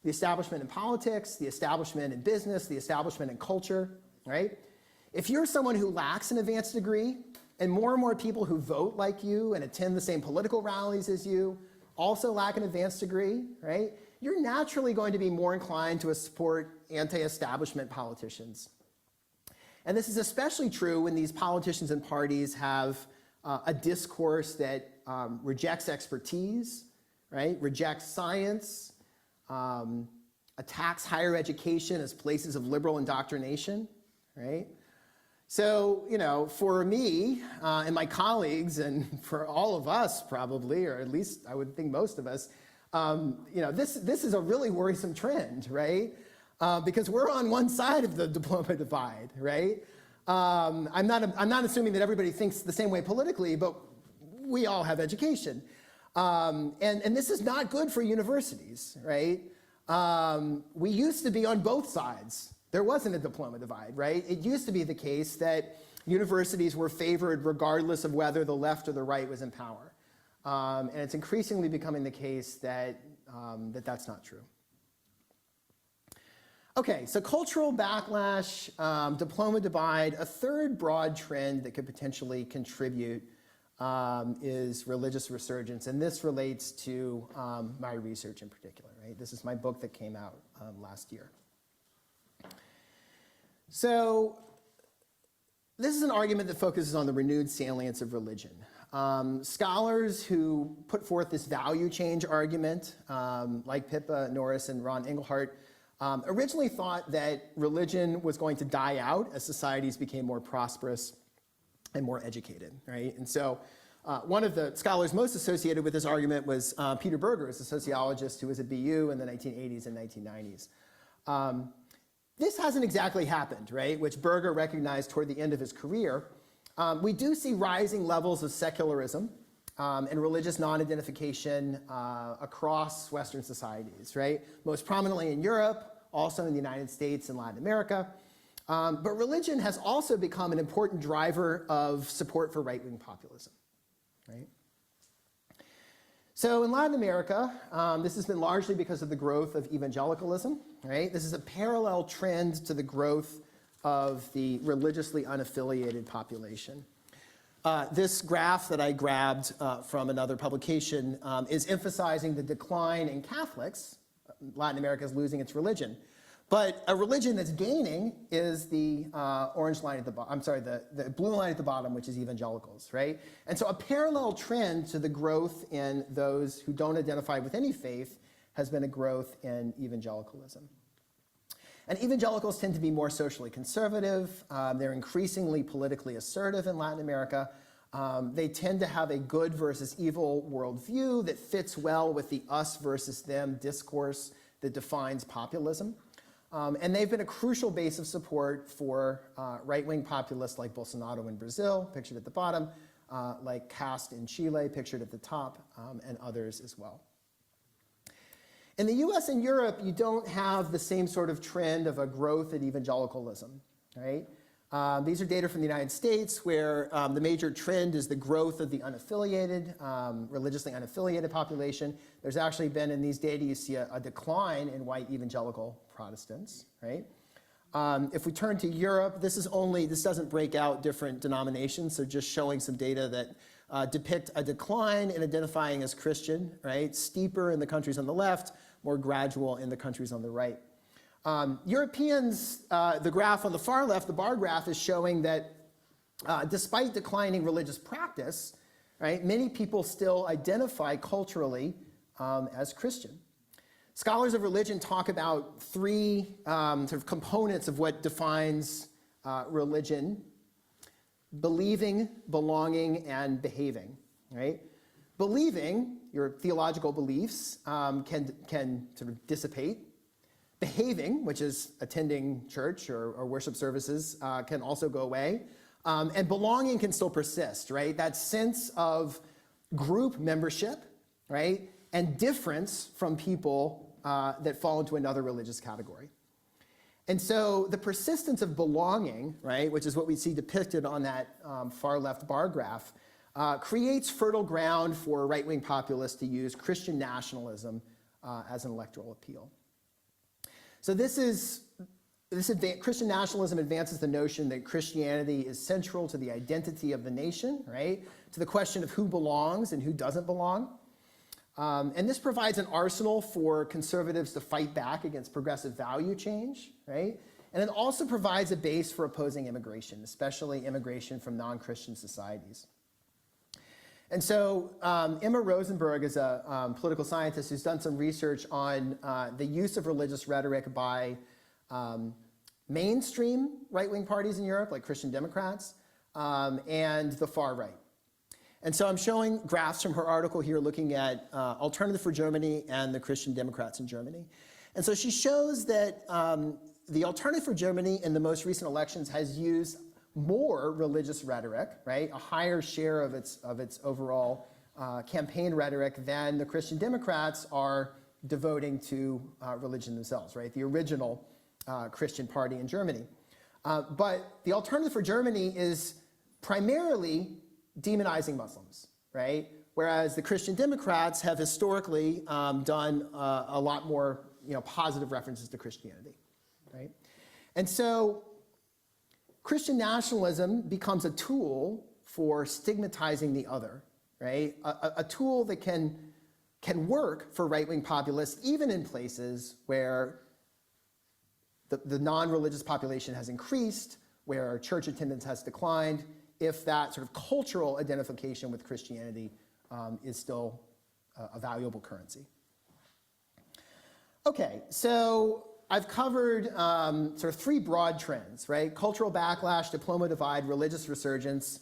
The establishment in politics, the establishment in business, the establishment in culture, right? If you're someone who lacks an advanced degree, and more people who vote like you and attend the same political rallies as you also lack an advanced degree, right? You're naturally going to be more inclined to support anti-establishment politicians. And this is especially true when these politicians and parties have a discourse that rejects expertise, right? Rejects science, attacks higher education as places of liberal indoctrination, right? So, you know, for me and my colleagues, and for all of us probably, or at least I would think most of us, you know, this is a really worrisome trend, right? Because we're on one side of the diploma divide, right? I'm not assuming that everybody thinks the same way politically, but we all have education. And this is not good for universities, right? We used to be on both sides. There wasn't a diploma divide, right? It used to be the case that universities were favored regardless of whether the left or the right was in power. And it's increasingly becoming the case that that's not true. Okay, so cultural backlash, diploma divide. A third broad trend that could potentially contribute is religious resurgence, and this relates to my research in particular, right? This is my book that came out last year. So this is an argument that focuses on the renewed salience of religion. Scholars who put forth this value change argument, like Pippa Norris and Ron Engelhardt, originally thought that religion was going to die out as societies became more prosperous and more educated, right? And so one of the scholars most associated with this argument was Peter Berger, a sociologist who was at BU in the 1980s and 1990s. This hasn't exactly happened, right, which Berger recognized toward the end of his career. We do see rising levels of secularism and religious non-identification across Western societies, right? Most prominently in Europe, also in the United States and Latin America. But religion has also become an important driver of support for right-wing populism, right? So in Latin America, this has been largely because of the growth of evangelicalism, right? This is a parallel trend to the growth of the religiously unaffiliated population. This graph that I grabbed from another publication is emphasizing the decline in Catholics. Latin America is losing its religion. But a religion that's gaining is the orange line at the bottom, I'm sorry, the blue line at the bottom, which is evangelicals, right? And so a parallel trend to the growth in those who don't identify with any faith has been a growth in evangelicalism. And evangelicals tend to be more socially conservative. They're increasingly politically assertive in Latin America. They tend to have a good versus evil worldview that fits well with the us versus them discourse that defines populism. And they've been a crucial base of support for right-wing populists like Bolsonaro in Brazil, pictured at the bottom, like Cast in Chile, pictured at the top, and others as well. In the US and Europe, you don't have the same sort of trend of a growth in evangelicalism, right? These are data from the United States where the major trend is the growth of the unaffiliated, religiously unaffiliated population. There's actually been in these data, you see a decline in white evangelical Protestants, right? If we turn to Europe, this doesn't break out different denominations, so just showing some data that depict a decline in identifying as Christian, right? Steeper in the countries on the left, more gradual in the countries on the right. Europeans, the graph on the far left, the bar graph, is showing that despite declining religious practice, right, many people still identify culturally as Christian. Scholars of religion talk about three sort of components of what defines religion: believing, belonging, and behaving, right? Believing, your theological beliefs, can sort of dissipate. Behaving, which is attending church or worship services, can also go away. And belonging can still persist, right? That sense of group membership, right? And difference from people that fall into another religious category. And so the persistence of belonging, right, which is what we see depicted on that far left bar graph, creates fertile ground for right-wing populists to use Christian nationalism as an electoral appeal. So Christian nationalism advances the notion that Christianity is central to the identity of the nation, right? To the question of who belongs and who doesn't belong. And this provides an arsenal for conservatives to fight back against progressive value change, right? And it also provides a base for opposing immigration, especially immigration from non-Christian societies. And so Emma Rosenberg is a political scientist who's done some research on the use of religious rhetoric by mainstream right-wing parties in Europe, like Christian Democrats, and the far right. And so I'm showing graphs from her article here looking at Alternative for Germany and the Christian Democrats in Germany. And so she shows that the Alternative for Germany in the most recent elections has used more religious rhetoric, right? A higher share of its overall campaign rhetoric than the Christian Democrats are devoting to religion themselves, right? The original Christian party in Germany. But the Alternative for Germany is primarily demonizing Muslims, right? Whereas the Christian Democrats have historically done a lot more, positive references to Christianity, right? And so Christian nationalism becomes a tool for stigmatizing the other, right? A tool that can work for right-wing populists, even in places where the non-religious population has increased, where church attendance has declined, if that sort of cultural identification with Christianity is still a valuable currency. Okay, so I've covered sort of three broad trends, right? Cultural backlash, diploma divide, religious resurgence.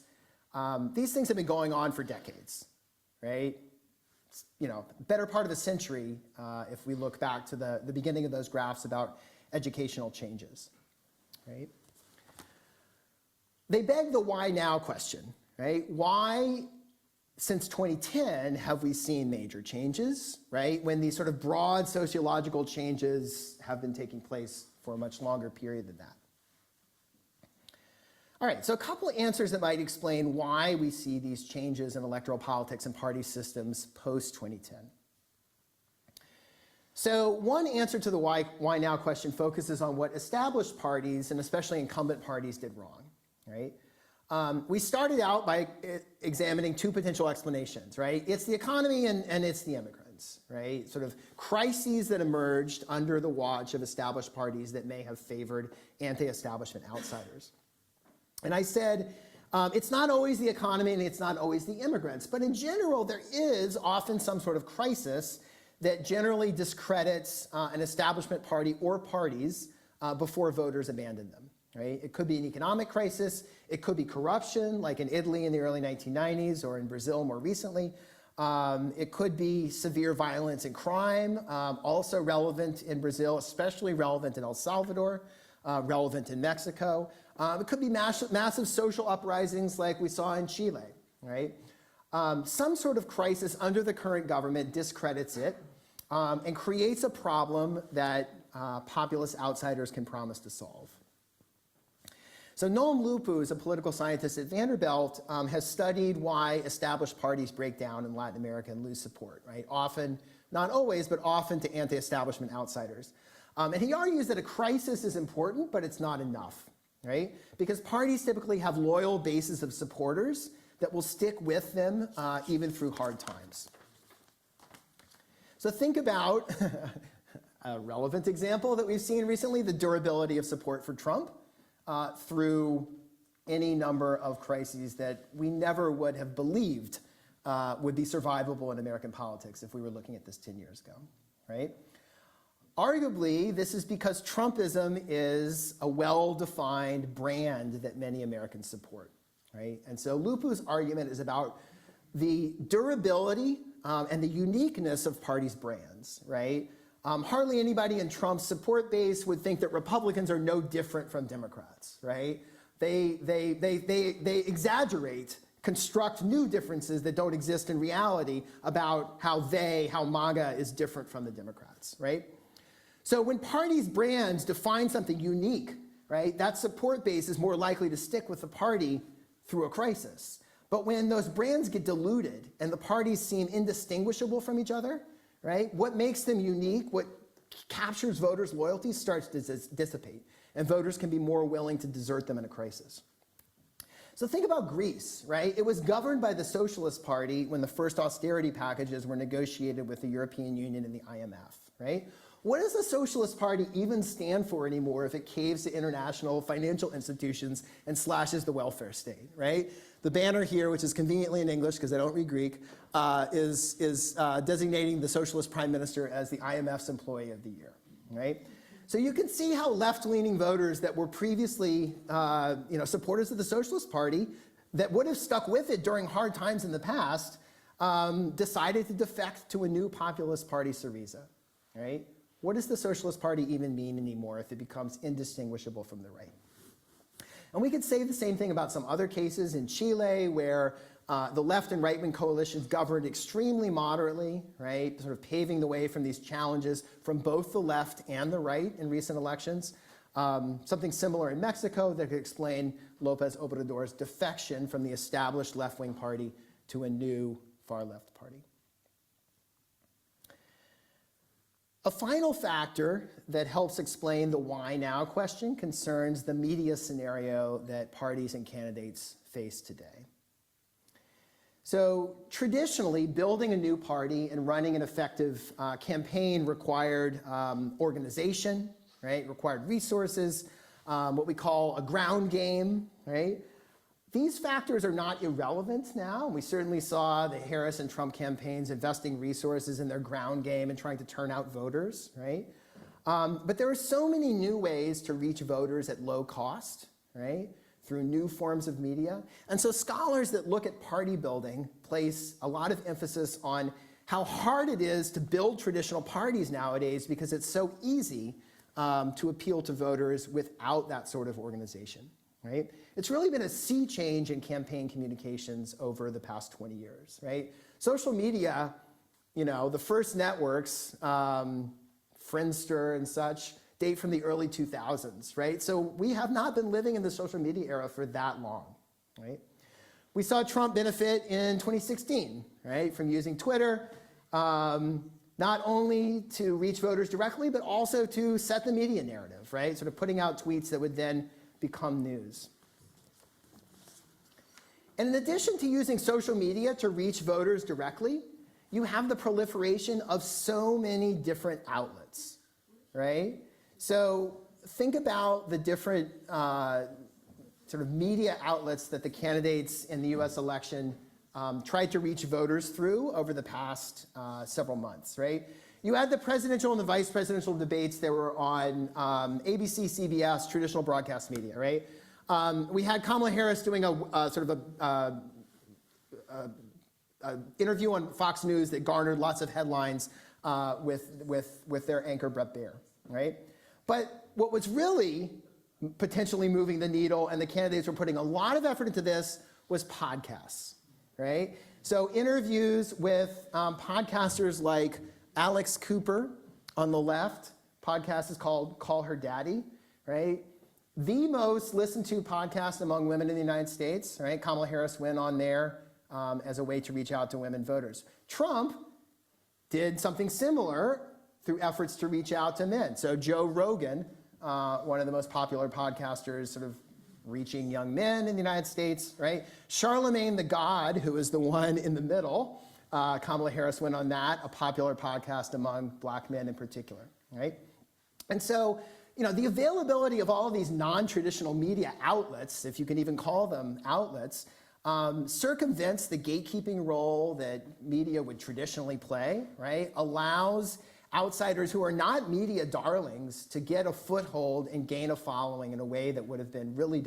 These things have been going on for decades, right? Better part of a century if we look back to the beginning of those graphs about educational changes, right? They beg the why now question, right? Why, since 2010, have we seen major changes, right? When these sort of broad sociological changes have been taking place for a much longer period than that. All right, so a couple of answers that might explain why we see these changes in electoral politics and party systems post-2010. So one answer to the why now question focuses on what established parties, and especially incumbent parties, did wrong, right? We started out by examining two potential explanations, right? It's the economy and it's the immigrants. trends, right? Sort of crises that emerged under the watch of established parties that may have favored anti-establishment outsiders. And I said, it's not always the economy and it's not always the immigrants, but in general, there is often some sort of crisis that generally discredits an establishment party or parties before voters abandon them. Right? It could be an economic crisis, it could be corruption, like in Italy in the early 1990s or in Brazil more recently. It could be severe violence and crime, also relevant in Brazil, especially relevant in El Salvador, relevant in Mexico. It could be massive social uprisings like we saw in Chile, right? Some sort of crisis under the current government discredits it and creates a problem that populist outsiders can promise to solve. So Noam Lupu is a political scientist at Vanderbilt, has studied why established parties break down in Latin America and lose support, right? Often, not always, but often to anti-establishment outsiders. And he argues that a crisis is important, but it's not enough, right? Because parties typically have loyal bases of supporters that will stick with them even through hard times. So think about a relevant example that we've seen recently, the durability of support for Trump. Through any number of crises that we never would have believed would be survivable in American politics if we were looking at this 10 years ago, right? Arguably, this is because Trumpism is a well-defined brand that many Americans support, right? And so Lupu's argument is about the durability and the uniqueness of parties' brands, right? Hardly anybody in Trump's support base would think that Republicans are no different from Democrats, right? They exaggerate, construct new differences that don't exist in reality about how MAGA is different from the Democrats, right? So when parties' brands define something unique, right, that support base is more likely to stick with the party through a crisis. But when those brands get diluted and the parties seem indistinguishable from each other, right? What makes them unique, what captures voters' loyalty starts to dissipate, and voters can be more willing to desert them in a crisis. So think about Greece, right? It was governed by the Socialist Party when the first austerity packages were negotiated with the European Union and the IMF, right? What does the Socialist Party even stand for anymore if it caves to international financial institutions and slashes the welfare state, right? The banner here, which is conveniently in English because I don't read Greek, is designating the Socialist Prime Minister as the IMF's Employee of the Year, right? So you can see how left-leaning voters that were previously supporters of the Socialist Party that would have stuck with it during hard times in the past decided to defect to a new populist party, Syriza, right? What does the Socialist Party even mean anymore if it becomes indistinguishable from the right? And we could say the same thing about some other cases in Chile where the left and right-wing coalitions governed extremely moderately, right, sort of paving the way from these challenges from both the left and the right in recent elections. Something similar in Mexico that could explain López Obrador's defection from the established left-wing party to a new far-left party. A final factor that helps explain the why now question concerns the media scenario that parties and candidates face today. So traditionally, building a new party and running an effective campaign required organization, right? Required resources, what we call a ground game, right? These factors are not irrelevant now. We certainly saw the Harris and Trump campaigns investing resources in their ground game and trying to turn out voters, right? But there are so many new ways to reach voters at low cost, right? Through new forms of media. And so scholars that look at party building place a lot of emphasis on how hard it is to build traditional parties nowadays because it's so easy to appeal to voters without that sort of organization. Right? It's really been a sea change in campaign communications over the past 20 years, right? Social media, the first networks, Friendster and such, date from the early 2000s, right? So we have not been living in the social media era for that long, right? We saw Trump benefit in 2016, right, from using Twitter, not only to reach voters directly, but also to set the media narrative, right? Sort of putting out tweets that would then become news. And in addition to using social media to reach voters directly, you have the proliferation of so many different outlets, right? So think about the different sort of media outlets that the candidates in the US election tried to reach voters through over the past several months, right? You had the presidential and the vice presidential debates that were on ABC, CBS, traditional broadcast media, right? We had Kamala Harris doing a sort of a interview on Fox News that garnered lots of headlines with their anchor Brett Baier, right? But what was really potentially moving the needle, and the candidates were putting a lot of effort into this, was podcasts, right? So interviews with podcasters like Alex Cooper on the left. Podcast is called Call Her Daddy, right? The most listened to podcast among women in the United States, right? Kamala Harris went on there as a way to reach out to women voters. Trump did something similar through efforts to reach out to men. So Joe Rogan, one of the most popular podcasters, sort of reaching young men in the United States, right? Charlemagne the God, who is the one in the middle, Kamala Harris went on that, a popular podcast among black men in particular, right? And so, you know, the availability of all of these non-traditional media outlets, if you can even call them outlets, circumvents the gatekeeping role that media would traditionally play, right? Allows outsiders who are not media darlings to get a foothold and gain a following in a way that would have been really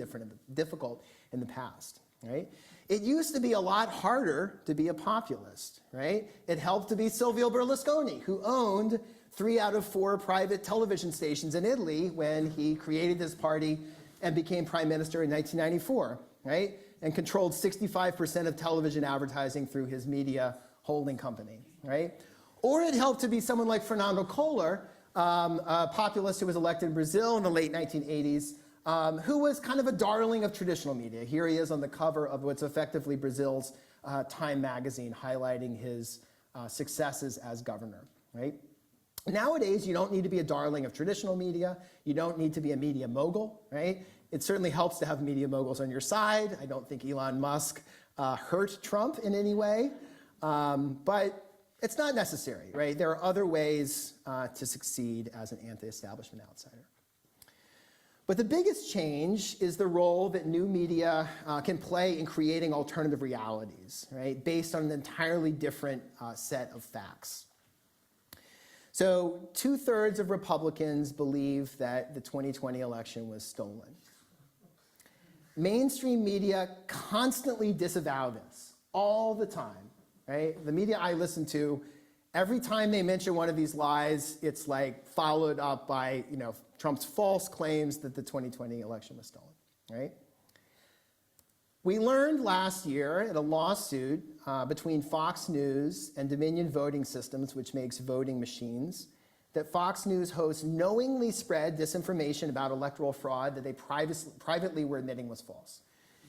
difficult in the past, right? It used to be a lot harder to be a populist, right? It helped to be Silvio Berlusconi, who owned 3 out of 4 private television stations in Italy when he created his party and became prime minister in 1994, right? And controlled 65% of television advertising through his media holding company, right? Or it helped to be someone like Fernando Collor, a populist who was elected in Brazil in the late 1980s, who was kind of a darling of traditional media. Here he is on the cover of what's effectively Brazil's Time magazine, highlighting his successes as governor, right? Nowadays, you don't need to be a darling of traditional media. You don't need to be a media mogul, right? It certainly helps to have media moguls on your side. I don't think Elon Musk hurt Trump in any way, but it's not necessary, right? There are other ways to succeed as an anti-establishment outsider. But the biggest change is the role that new media can play in creating alternative realities, right? Based on an entirely different set of facts. So 2/3 of Republicans believe that the 2020 election was stolen. Mainstream media constantly disavow this all the time, right? The media I listen to, every time they mention one of these lies, it's like followed up by, you know, Trump's false claims that the 2020 election was stolen, right? We learned last year in a lawsuit between Fox News and Dominion Voting Systems, which makes voting machines, that Fox News hosts knowingly spread disinformation about electoral fraud that they privately were admitting was false,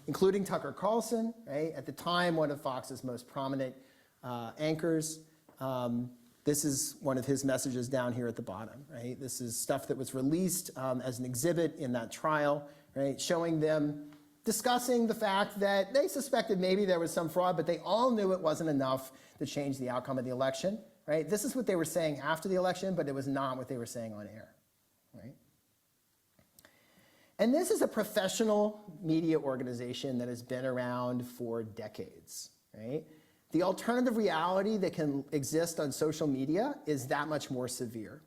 including Tucker Carlson, right? At the time, one of Fox's most prominent anchors. This is one of his messages down here at the bottom, right? This is stuff that was released as an exhibit in that trial, right? Showing them discussing the fact that they suspected maybe there was some fraud, but they all knew it wasn't enough to change the outcome of the election, right? This is what they were saying after the election, but it was not what they were saying on air, right? And this is a professional media organization that has been around for decades, right? The alternative reality that can exist on social media is that much more severe.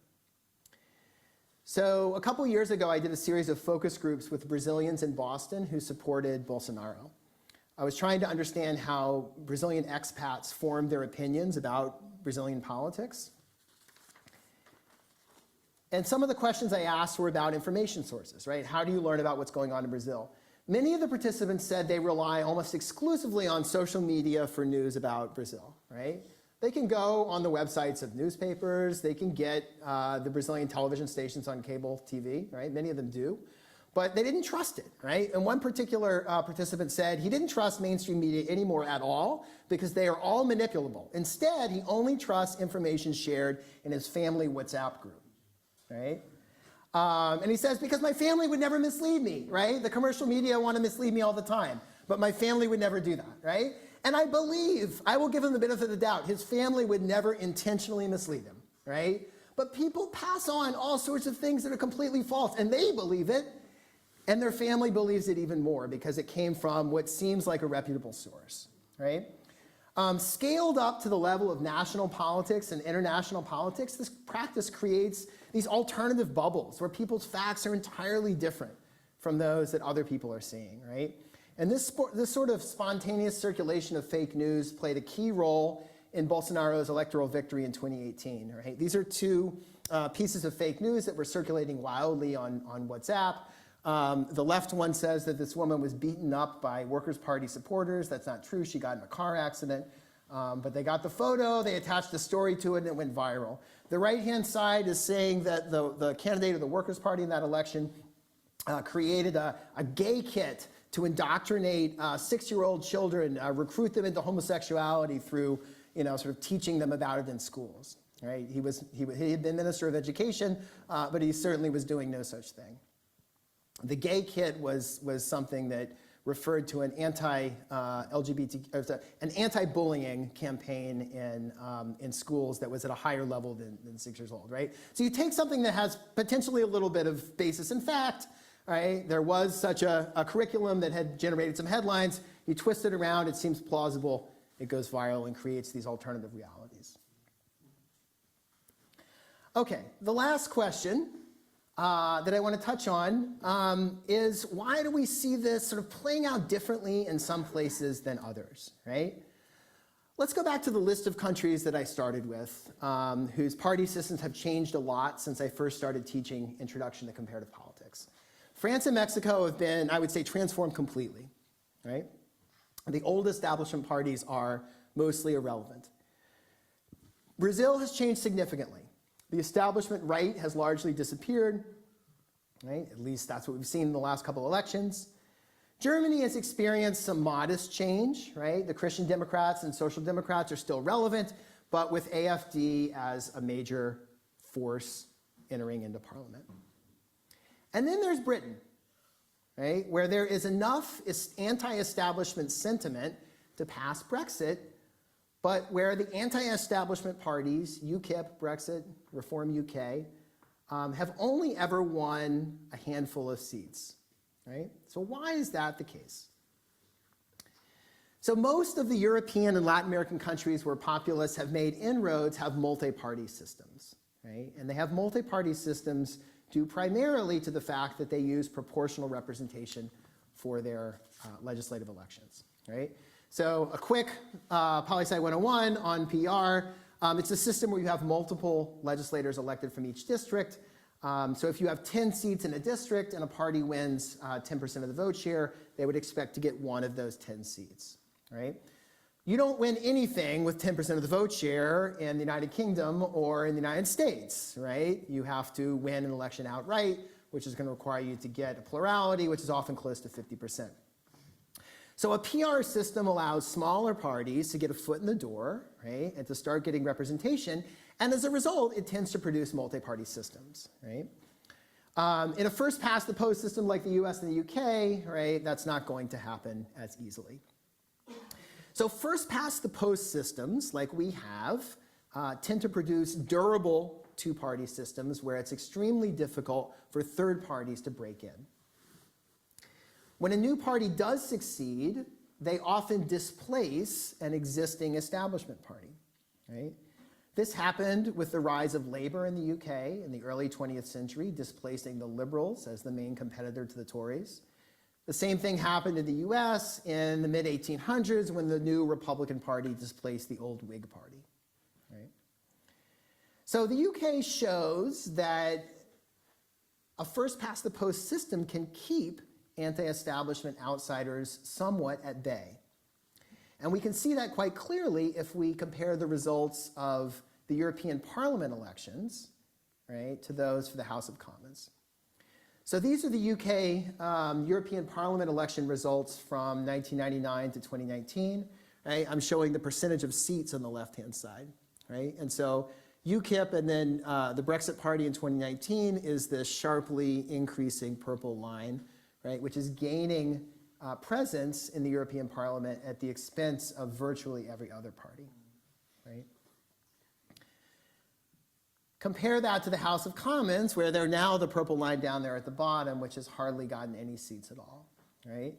So a couple years ago, I did a series of focus groups with Brazilians in Boston who supported Bolsonaro. I was trying to understand how Brazilian expats formed their opinions about Brazilian politics. And some of the questions I asked were about information sources, right? How do you learn about what's going on in Brazil? Many of the participants said they rely almost exclusively on social media for news about Brazil, right? They can go on the websites of newspapers, they can get the Brazilian television stations on cable TV, right? Many of them do, but they didn't trust it, right? And one particular participant said he didn't trust mainstream media anymore at all because they are all manipulable. Instead, he only trusts information shared in his family WhatsApp group, right? And he says, because my family would never mislead me, right? The commercial media want to mislead me all the time, but my family would never do that, right? And I believe, I will give him the benefit of the doubt, his family would never intentionally mislead him, right? But people pass on all sorts of things that are completely false, and they believe it, and their family believes it even more because it came from what seems like a reputable source, right? Scaled up to the level of national politics and international politics, this practice creates these alternative bubbles where people's facts are entirely different from those that other people are seeing, right? And this sort of spontaneous circulation of fake news played a key role in Bolsonaro's electoral victory in 2018, right? These are two pieces of fake news that were circulating wildly on WhatsApp. The left one says that this woman was beaten up by Workers' Party supporters. That's not true. She got in a car accident. But they got the photo, they attached a story to it, and it went viral. The right-hand side is saying that the candidate of the Workers' Party in that election created a gay kit to indoctrinate 6-year-old children, recruit them into homosexuality through, sort of teaching them about it in schools. Right? He had been Minister of Education, but he certainly was doing no such thing. The gay kit was something that referred to an LGBT, an anti-bullying campaign in schools that was at a higher level than 6 years old, right? So you take something that has potentially a little bit of basis in fact, right? There was such a curriculum that had generated some headlines. You twist it around, it seems plausible, it goes viral and creates these alternative realities. Okay, the last question that I want to touch on is why do we see this sort of playing out differently in some places than others, right? Let's go back to the list of countries that I started with, whose party systems have changed a lot since I first started teaching Introduction to Comparative Politics. France and Mexico have been, I would say, transformed completely, right? The old establishment parties are mostly irrelevant. Brazil has changed significantly. The establishment right has largely disappeared, right? At least that's what we've seen in the last couple of elections. Germany has experienced some modest change, right? The Christian Democrats and Social Democrats are still relevant, but with AfD as a major force entering into parliament. And then there's Britain, right? Where there is enough anti-establishment sentiment to pass Brexit, but where the anti-establishment parties, UKIP, Brexit, Reform UK, have only ever won a handful of seats, right? So why is that the case? So most of the European and Latin American countries where populists have made inroads have multi-party systems, right? And they have multi-party systems due primarily to the fact that they use proportional representation for their legislative elections, right? So a quick Poli-Sci 101 on PR. It's a system where you have multiple legislators elected from each district. So if you have 10 seats in a district and a party wins 10% of the vote share, they would expect to get one of those 10 seats, right? You don't win anything with 10% of the vote share in the United Kingdom or in the United States, right? You have to win an election outright, which is going to require you to get a plurality, which is often close to 50%. So a PR system allows smaller parties to get a foot in the door, right, and to start getting representation. And as a result, it tends to produce multi-party systems, right? In a first-past-the-post system like the US and the UK, right, that's not going to happen as easily. So first-past-the-post systems, like we have, tend to produce durable two-party systems where it's extremely difficult for third parties to break in. When a new party does succeed, they often displace an existing establishment party, right? This happened with the rise of Labour in the UK in the early 20th century, displacing the Liberals as the main competitor to the Tories. The same thing happened in the US in the mid-1800s when the new Republican Party displaced the old Whig Party, right? So the UK shows that a first-past-the-post system can keep anti-establishment outsiders somewhat at bay. And we can see that quite clearly if we compare the results of the European Parliament elections, right, to those for the House of Commons. So these are the UK European Parliament election results from 1999 to 2019. Right? I'm showing the percentage of seats on the left-hand side. Right? And so UKIP and then the Brexit Party in 2019 is this sharply increasing purple line, right, which is gaining presence in the European Parliament at the expense of virtually every other party, right? Compare that to the House of Commons, where they're now the purple line down there at the bottom, which has hardly gotten any seats at all, right?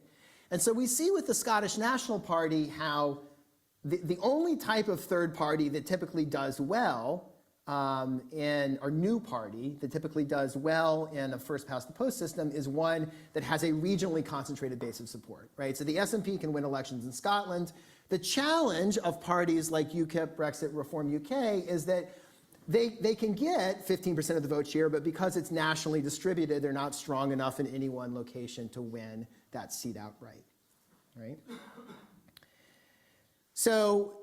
And so we see with the Scottish National Party how the only type of third party that typically does well or new party that typically does well in a first-past-the-post system is one that has a regionally concentrated base of support, right? So the SNP can win elections in Scotland. The challenge of parties like UKIP, Brexit, Reform UK is that they can get 15% of the vote share, but because it's nationally distributed, they're not strong enough in any one location to win that seat outright, right? So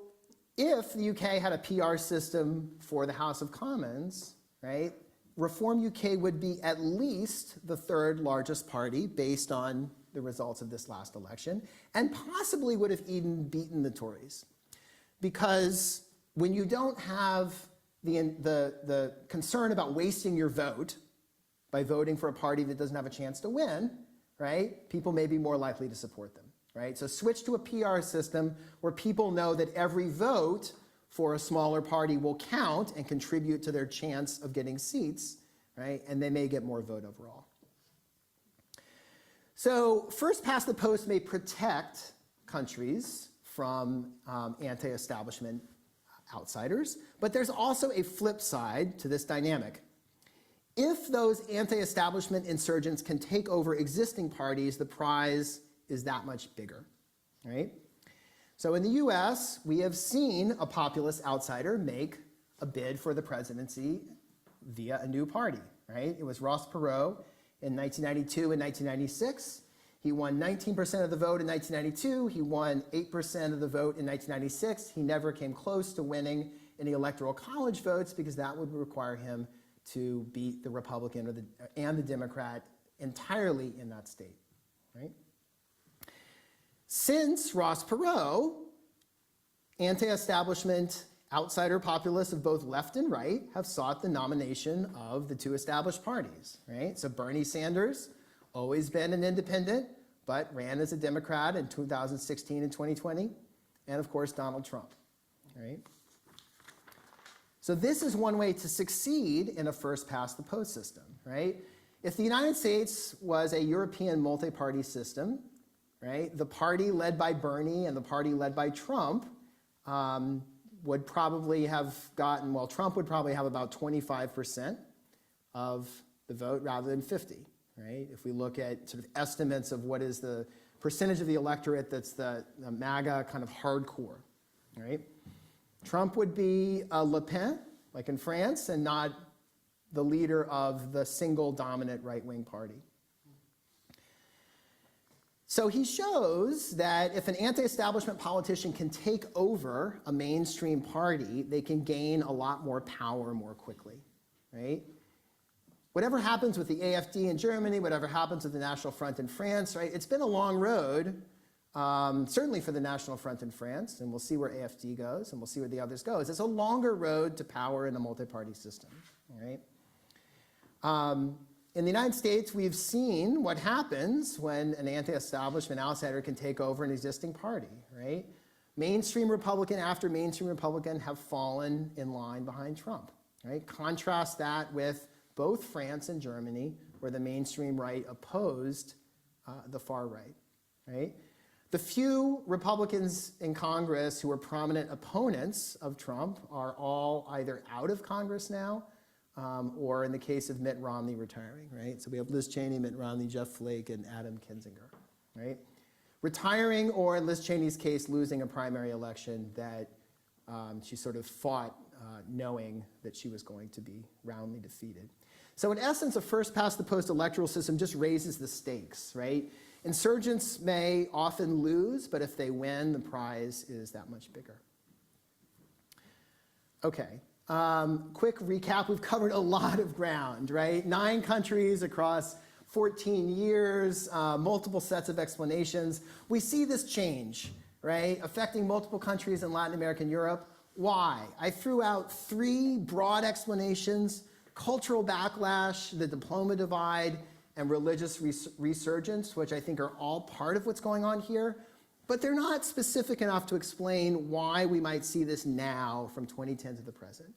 if the UK had a PR system for the House of Commons, right, Reform UK would be at least the third largest party based on the results of this last election, and possibly would have even beaten the Tories. Because when you don't have the concern about wasting your vote by voting for a party that doesn't have a chance to win, right, people may be more likely to support them. Right? So switch to a PR system where people know that every vote for a smaller party will count and contribute to their chance of getting seats, right? And they may get more vote overall. So first past the post may protect countries from anti-establishment outsiders, but there's also a flip side to this dynamic. If those anti-establishment insurgents can take over existing parties, the prize is that much bigger, right? So in the US, we have seen a populist outsider make a bid for the presidency via a new party, right? It was Ross Perot in 1992 and 1996. He won 19% of the vote in 1992. He won 8% of the vote in 1996. He never came close to winning any electoral college votes because that would require him to beat the Republican and the Democrat entirely in that state, right? Since Ross Perot, anti-establishment outsider populists of both left and right have sought the nomination of the two established parties, right? So Bernie Sanders, always been an independent, but ran as a Democrat in 2016 and 2020, and of course Donald Trump, right? So this is one way to succeed in a first-past-the-post system, right? If the United States was a European multi-party system, right, the party led by Bernie and the party led by Trump would probably have gotten, well, Trump would probably have about 25% of the vote rather than 50, right? If we look at sort of estimates of what is the percentage of the electorate that's the MAGA kind of hardcore, right? Trump would be a Le Pen, like in France, and not the leader of the single dominant right-wing party. So he shows that if an anti-establishment politician can take over a mainstream party, they can gain a lot more power more quickly, right? Whatever happens with the AfD in Germany, whatever happens with the National Front in France, right? It's been a long road, certainly for the National Front in France, and we'll see where AfD goes, and we'll see where the others goes. It's a longer road to power in a multi-party system, right? In the United States, we've seen what happens when an anti-establishment outsider can take over an existing party, right? Mainstream Republican after mainstream Republican have fallen in line behind Trump, right? Contrast that with both France and Germany, where the mainstream right opposed the far right, right? The few Republicans in Congress who are prominent opponents of Trump are all either out of Congress now, or in the case of Mitt Romney, retiring, right? So we have Liz Cheney, Mitt Romney, Jeff Flake, and Adam Kinzinger, right? Retiring, or in Liz Cheney's case, losing a primary election that she sort of fought knowing that she was going to be roundly defeated. So in essence, a first-past-the-post electoral system just raises the stakes, right? Insurgents may often lose, but if they win, the prize is that much bigger. Okay. Quick recap, we've covered a lot of ground, right? 9 countries across 14 years, multiple sets of explanations. We see this change, right, affecting multiple countries in Latin America and Europe. Why? I threw out 3 broad explanations: cultural backlash, the diploma divide, and religious resurgence, which I think are all part of what's going on here, but they're not specific enough to explain why we might see this now from 2010 to the present.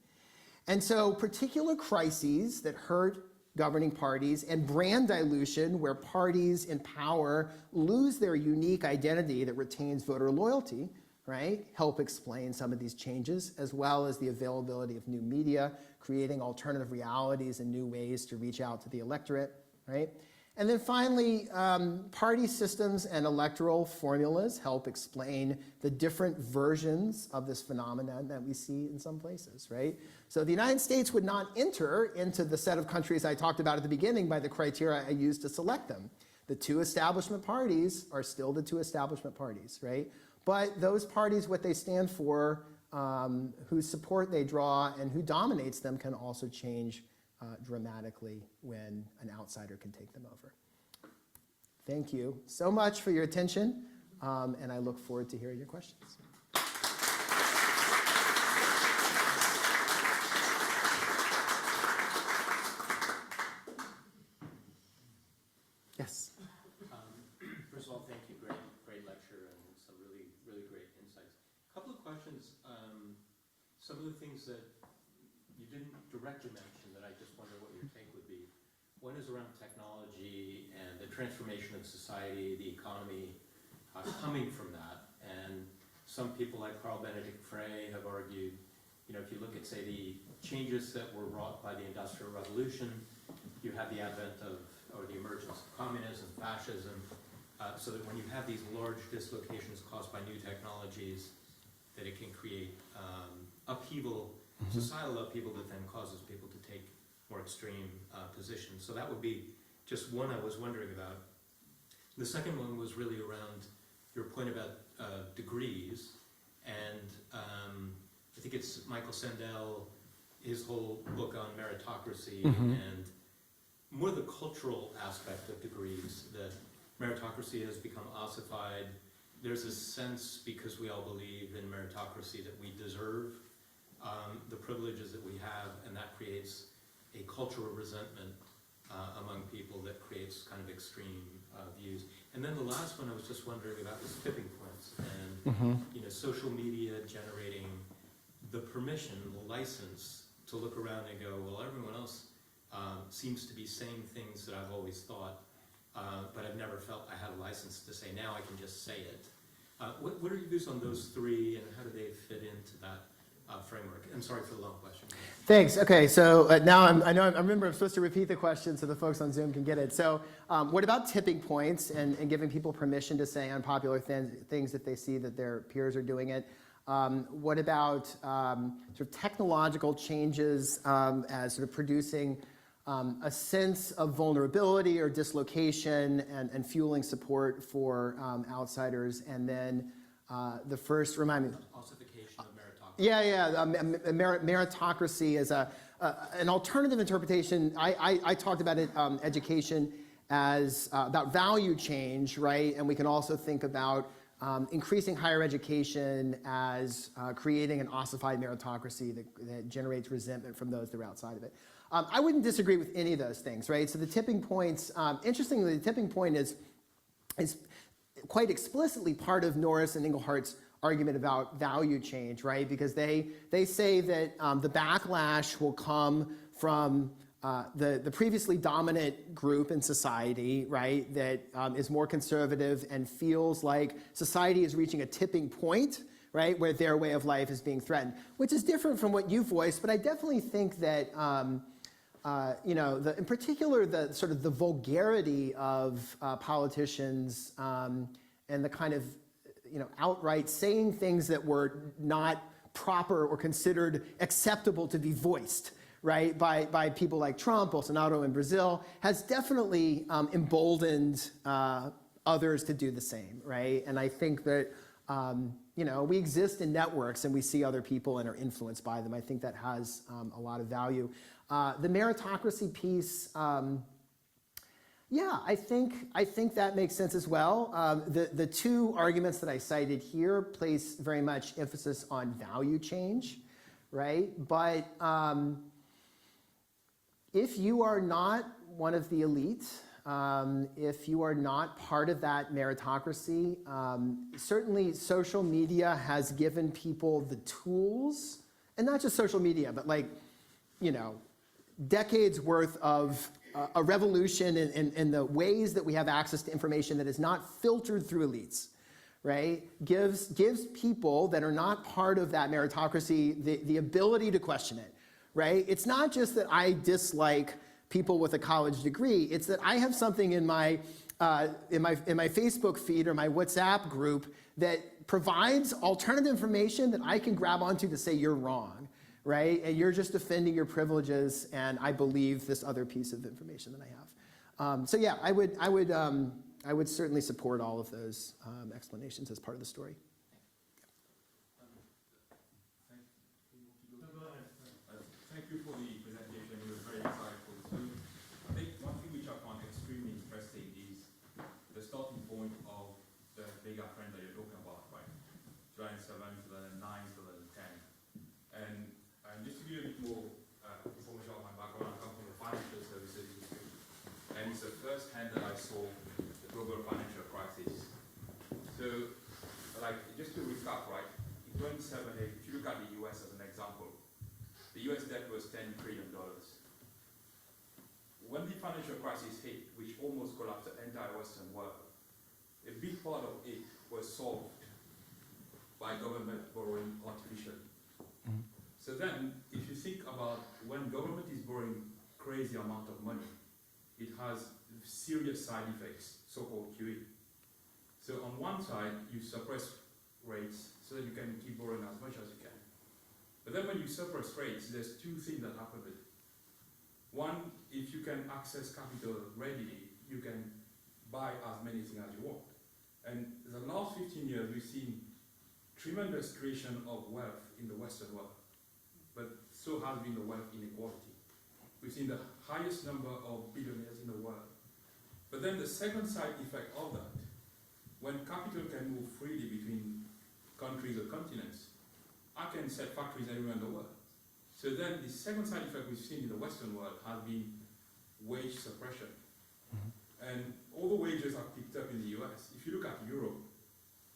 And so particular crises that hurt governing parties and brand dilution, where parties in power lose their unique identity that retains voter loyalty, right, help explain some of these changes, as well as the availability of new media, creating alternative realities and new ways to reach out to the electorate, right? And then finally, party systems and electoral formulas help explain the different versions of this phenomenon that we see in some places, right? So the United States would not enter into the set of countries I talked about at the beginning by the criteria I used to select them. The two establishment parties are still the two establishment parties, right? But those parties, what they stand for, whose support they draw, and who dominates them can also change dramatically when an outsider can take them over. Thank you so much for your attention, and I look forward to hearing your questions. Yes. First of all, thank you. Great lecture and some really great insights. A couple of questions. Some of the things that you didn't directly mention that I just wonder what your take would be. One is around technology and the transformation of society, the economy coming from that. And some people like Carl Benedict Frey have argued, you know, if you look at, say, the changes that were wrought by the Industrial Revolution, you have the advent of, or the emergence of communism, fascism, so that when you have these large dislocations caused by new technologies, that it can create upheaval, societal upheaval that then causes people to take more extreme positions. So that would be just one I was wondering about. The second one was really around your point about degrees, and I think it's Michael Sandel, his whole book on meritocracy, and more the cultural aspect of degrees, that meritocracy has become ossified. There's a sense, because we all believe in meritocracy, that we deserve the privileges that we have, and that creates a cultural resentment among people that creates kind of extreme views. And then the last one I was just wondering about was tipping points, and you know, social media generating the permission, the license to look around and go, well, everyone else seems to be saying things that I've always thought, but I've never felt I had a license to say. Now I can just say it. What are your views on those three, and how do they fit into that framework? I'm sorry for the long question. Thanks. Okay, so now I remember I'm supposed to repeat the question so the folks on Zoom can get it. So what about tipping points and giving people permission to say unpopular things if they see that their peers are doing it? What about sort of technological changes as sort of producing a sense of vulnerability or dislocation and fueling support for outsiders? And then the first, remind me. Ossification of meritocracy. Yeah, meritocracy is an alternative interpretation. I talked about it, education as about value change, right? And we can also think about increasing higher education as creating an ossified meritocracy that generates resentment from those that are outside of it. I wouldn't disagree with any of those things, right? So the tipping points, interestingly, the tipping point is quite explicitly part of Norris and Inglehart's argument about value change, right? Because they say that the backlash will come from the previously dominant group in society, right, that is more conservative and feels like society is reaching a tipping point, right, where their way of life is being threatened, which is different from what you voiced. But I definitely think that, you know, in particular, the sort of the vulgarity of politicians and the kind of, you know, outright saying things that were not proper or considered acceptable to be voiced, right, by people like Trump, Bolsonaro in Brazil, has definitely emboldened others to do the same, right? And I think that, you know, we exist in networks and we see other people and are influenced by them. I think that has a lot of value. The meritocracy piece, yeah, I think that makes sense as well. The two arguments that I cited here place very much emphasis on value change, right? But if you are not one of the elite, if you are not part of that meritocracy. Certainly social media has given people the tools, and not just social media, but like, you know, decades worth of a revolution in the ways that we have access to information that is not filtered through elites, right? Gives people that are not part of that meritocracy the ability to question it, right? It's not just that I dislike people with a college degree, it's that I have something in my Facebook feed or my WhatsApp group that provides alternative information that I can grab onto to say you're wrong, right? And you're just defending your privileges, and I believe this other piece of information that I have. So yeah, I would certainly support all of those explanations as part of the story. Thank you for the presentation. It was very insightful. So I think one thing which I found extremely interesting is the starting point of the bigger trend that you're talking about, right? 2007, 2009, 2010. And just to give you a bit more information on my background, I come from the financial services industry. And it's the first hand that I saw the global financial crisis. So, like, just to recap, right? In 2007, if you look at the US as an example, the US debt was $10 trillion. When the financial crisis hit, which almost collapsed the entire Western world, a big part of it was solved by government borrowing artificially. So then, if you think about when government is borrowing crazy amount of money, it has serious side effects, so-called QE. So on one side, you suppress rates so that you can keep borrowing as much as you can. But then when you suppress rates, there's two things that happen with it. One, if you can access capital readily, you can buy as many things as you want. And the last 15 years, we've seen tremendous creation of wealth in the Western world. But so has been the wealth inequality. We've seen the highest number of billionaires in the world. But then the second side effect of that, when capital can move freely between countries or continents, I can set factories everywhere in the world. So then the second side effect we've seen in the Western world has been wage suppression. And all the wages have picked up in the US. If you look at Europe,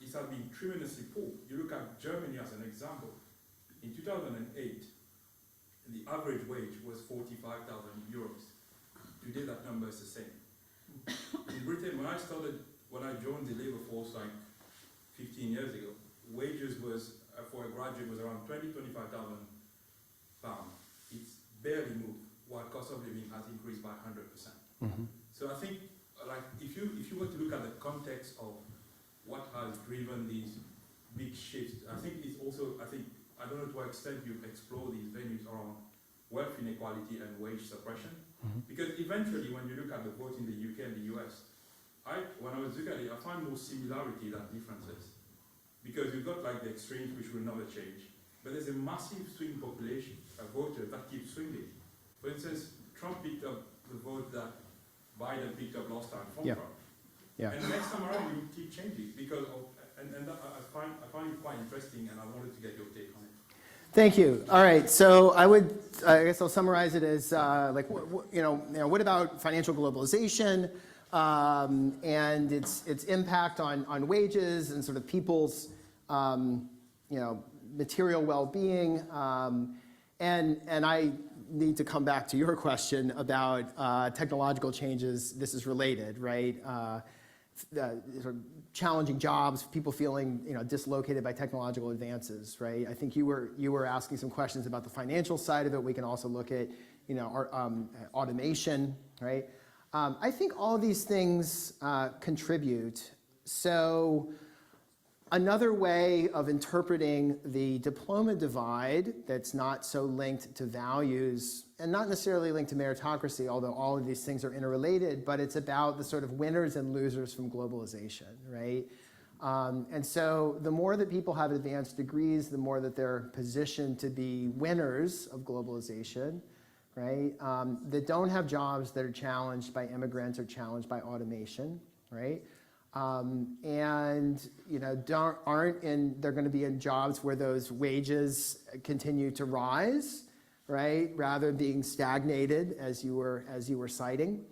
it has been tremendously poor. You look at Germany as an example. In 2008, the average wage was 45,000 euros. Today that number is the same. In Britain, when I joined the labor force like 15 years ago, wages was, for a graduate, was around 25,000 pounds. It's barely moved, while cost of living has increased by 100%. So I think, like, if you were to look at the context of what has driven these big shifts, I think it's also, I don't know to what extent you explore these venues around wealth inequality and wage suppression. Because eventually, when you look at the vote in the UK and the US, when I was looking at it, I find more similarity than differences. Because you've got like the extremes which will never change, but there's a massive swing population of voters that keep swinging. For instance, Trump picked up the vote that Biden picked up last time from Trump. And next time around, you keep changing because of, and that, I find it quite interesting, and I wanted to get your take on it. Thank you. All right, so I guess I'll summarize it as what about financial globalization and its impact on wages and sort of people's material well-being, and I need to come back to your question about technological changes. This is related, right? Sort of challenging jobs, people feeling dislocated by technological advances, right? I think you were asking some questions about the financial side of it. We can also look at our automation, right? I think all of these things contribute. So another way of interpreting the diploma divide that's not so linked to values and not necessarily linked to meritocracy, although all of these things are interrelated, but it's about the sort of winners and losers from globalization, right? And so the more that people have advanced degrees, the more that they're positioned to be winners of globalization, right? That don't have jobs that are challenged by immigrants or challenged by automation, right? And they're going to be in jobs where those wages continue to rise, right? Rather than being stagnated, as you were citing.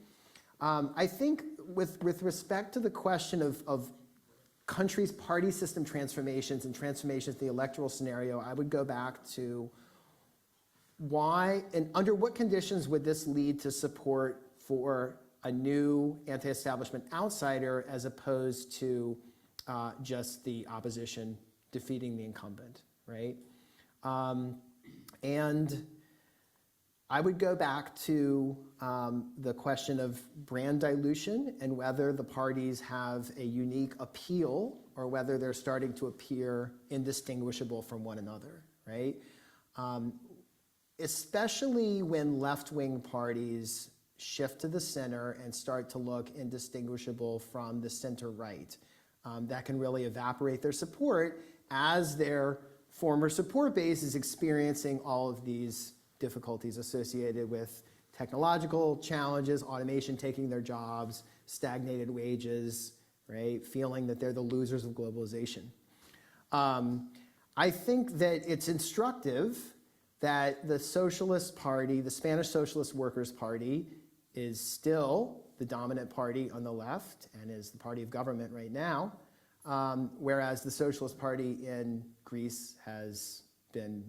I think with respect to the question of countries' party system transformations and transformations in the electoral scenario, I would go back to why and under what conditions would this lead to support for a new anti-establishment outsider as opposed to just the opposition defeating the incumbent, right? And I would go back to the question of brand dilution and whether the parties have a unique appeal or whether they're starting to appear indistinguishable from one another, right? Especially when left-wing parties shift to the center and start to look indistinguishable from the center-right. That can really evaporate their support as their former support base is experiencing all of these difficulties associated with technological challenges, automation taking their jobs, stagnated wages, right? Feeling that they're the losers of globalization. I think that it's instructive that the Socialist Party, the Spanish Socialist Workers' Party, is still the dominant party on the left and is the party of government right now, whereas the Socialist Party in Greece has been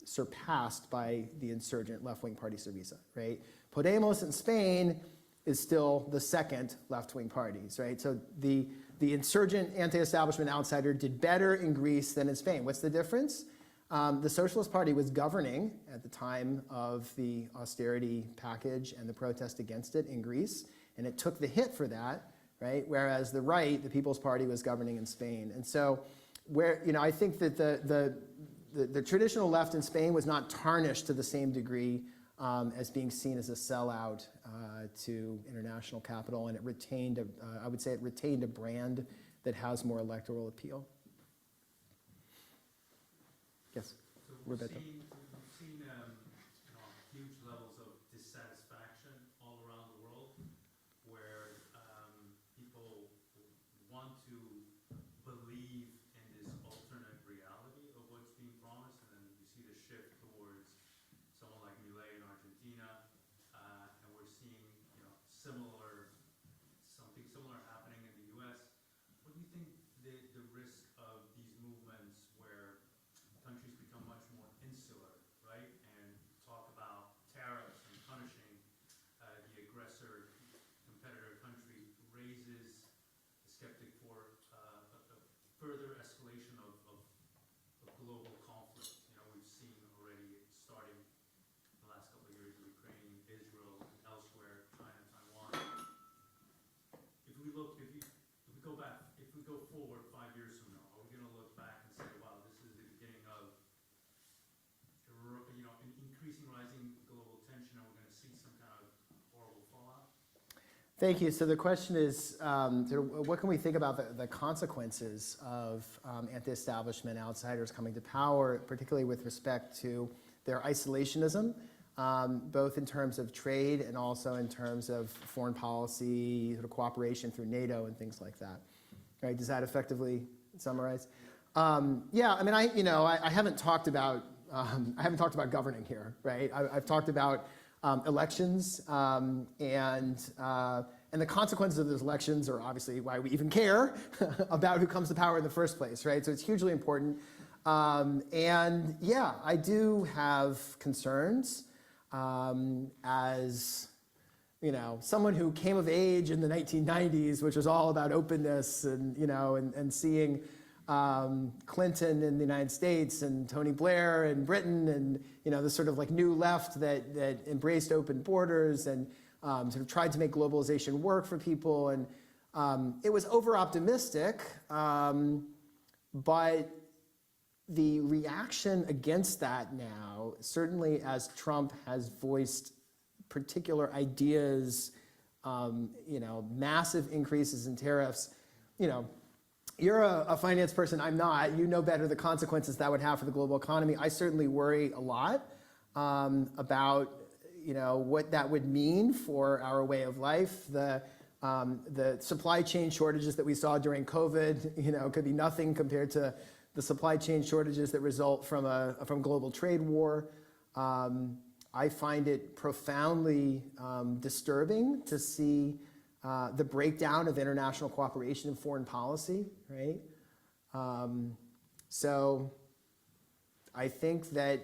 surpassed by the insurgent left-wing party Syriza, right? Podemos in Spain is still the second left-wing parties, right? So the insurgent anti-establishment outsider did better in Greece than in Spain. What's the difference? The Socialist Party was governing at the time of the austerity package and the protest against it in Greece, and it took the hit for that, right? Whereas the right, the People's Party, was governing in Spain. And so I think that the traditional left in Spain was not tarnished to the same degree as being seen as a sellout to international capital, and it retained, I would say it retained a brand that has more electoral appeal. Yes, So Roberto. we've seen huge levels of dissatisfaction all around the world where people want to believe in this alternate reality of what's being promised, and then you see the shift towards someone like Milei in Argentina, and we're seeing something similar happening in the U.S. What do you think the risk of these movements where countries become much more insular, right, and talk about tariffs and punishing the aggressor competitor country raises the skeptic for a further escalation of global conflict? We've seen already starting the last couple of years, Ukraine, Israel, elsewhere, China, Taiwan. If we go forward 5 years from now, are we going to look back and say, wow, this is the beginning of an increasing, rising global tension, and we're going to see some kind of horrible fallout? Thank you. So the question is, what can we think about the consequences of anti-establishment outsiders coming to power, particularly with respect to their isolationism, both in terms of trade and also in terms of foreign policy, sort of cooperation through NATO and things like that. Right? Does that effectively summarize? Yeah. I mean, I haven't talked about governing here, right? I've talked about elections, and the consequences of those elections are obviously why we even care about who comes to power in the first place, right? So it's hugely important. And yeah, I do have concerns as someone who came of age in the 1990s, which was all about openness and, and seeing Clinton in the United States and Tony Blair in Britain and, the sort of like new left that embraced open borders and sort of tried to make globalization work for people. And it was over-optimistic, but the reaction against that now, certainly as Trump has voiced particular ideas, massive increases in tariffs, you're a finance person, I'm not. You know better the consequences that would have for the global economy. I certainly worry a lot about what that would mean for our way of life. The supply chain shortages that we saw during COVID, could be nothing compared to the supply chain shortages that result from global trade war. I find it profoundly disturbing to see the breakdown of international cooperation in foreign policy, right? So I think that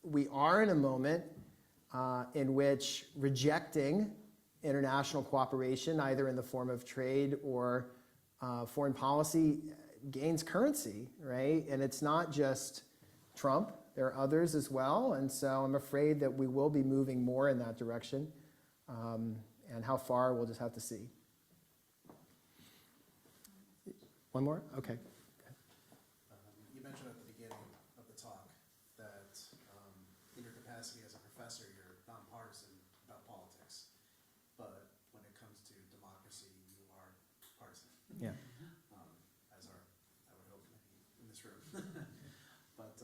we are in a moment in which rejecting international cooperation, either in the form of trade or foreign policy, gains currency, right? And it's not just Trump. There are others as well. And so I'm afraid that we will be moving more in that direction. And how far, we'll just have to see. One more? Okay. You mentioned at the beginning of the talk that in your capacity as a professor, you're nonpartisan about politics. But when it comes to democracy, you are partisan. Yeah. As are, I would hope, many in this room. But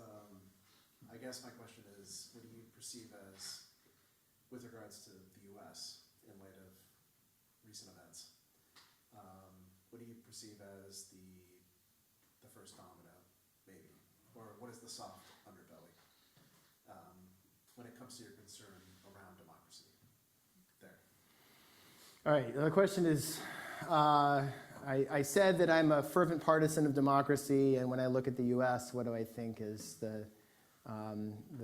I guess my question is, what do you perceive as, with regards to the U.S. in light of recent events, what do you perceive as the first domino, maybe? Or what is the soft underbelly when it comes to your concern around democracy? There. All right, the question is, I said that I'm a fervent partisan of democracy, and when I look at the U.S., what do I think is the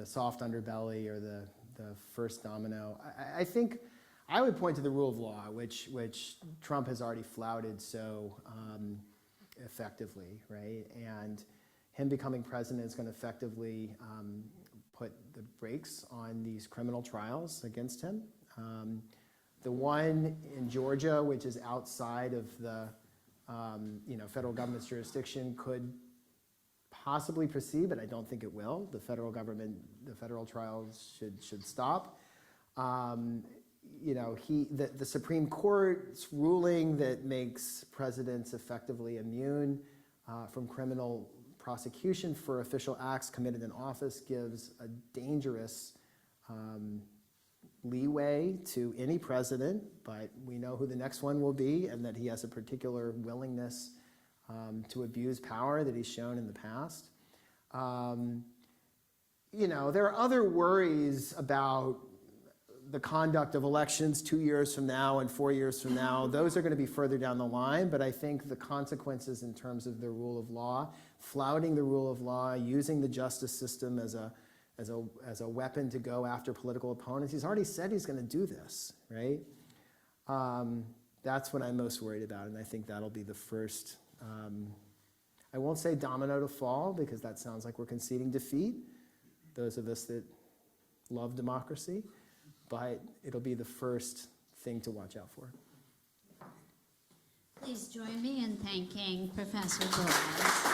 soft underbelly or the first domino? I think I would point to the rule of law, which Trump has already flouted so effectively, right? And him becoming president is going to effectively put the brakes on these criminal trials against him. The one in Georgia, which is outside of the federal government's jurisdiction, could possibly proceed, but I don't think it will. The federal government, the federal trials should stop. The Supreme Court's ruling that makes presidents effectively immune from criminal prosecution for official acts committed in office gives a dangerous leeway to any president, but we know who the next one will be, and that he has a particular willingness to abuse power that he's shown in the past. There are other worries about the conduct of elections 2 years from now and 4 years from now. Those are going to be further down the line, but I think the consequences in terms of the rule of law, flouting the rule of law, using the justice system as a weapon to go after political opponents. He's already said he's going to do this, right? That's what I'm most worried about, and I think that'll be the first, I won't say domino to fall, because that sounds like we're conceding defeat, those of us that love democracy, but it'll be the first thing to watch out for. Please join me in thanking Professor Boas.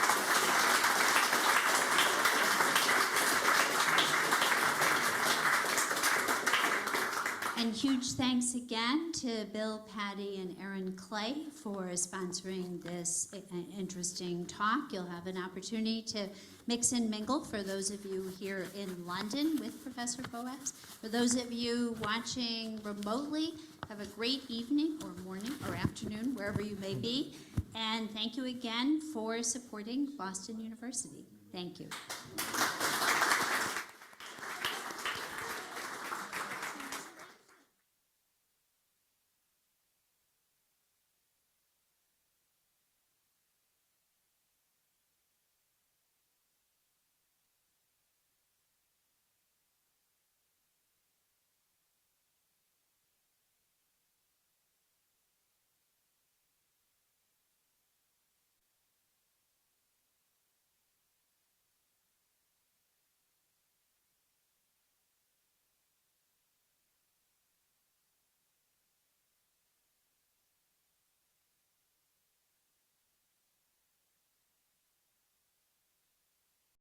And huge thanks again to Bill, Patty, and Aaron Kleh for sponsoring this interesting talk. You'll have an opportunity to mix and mingle for those of you here in London with Professor Boas. For those of you watching remotely, have a great evening or morning or afternoon, wherever you may be. And thank you again for supporting Boston University. Thank you.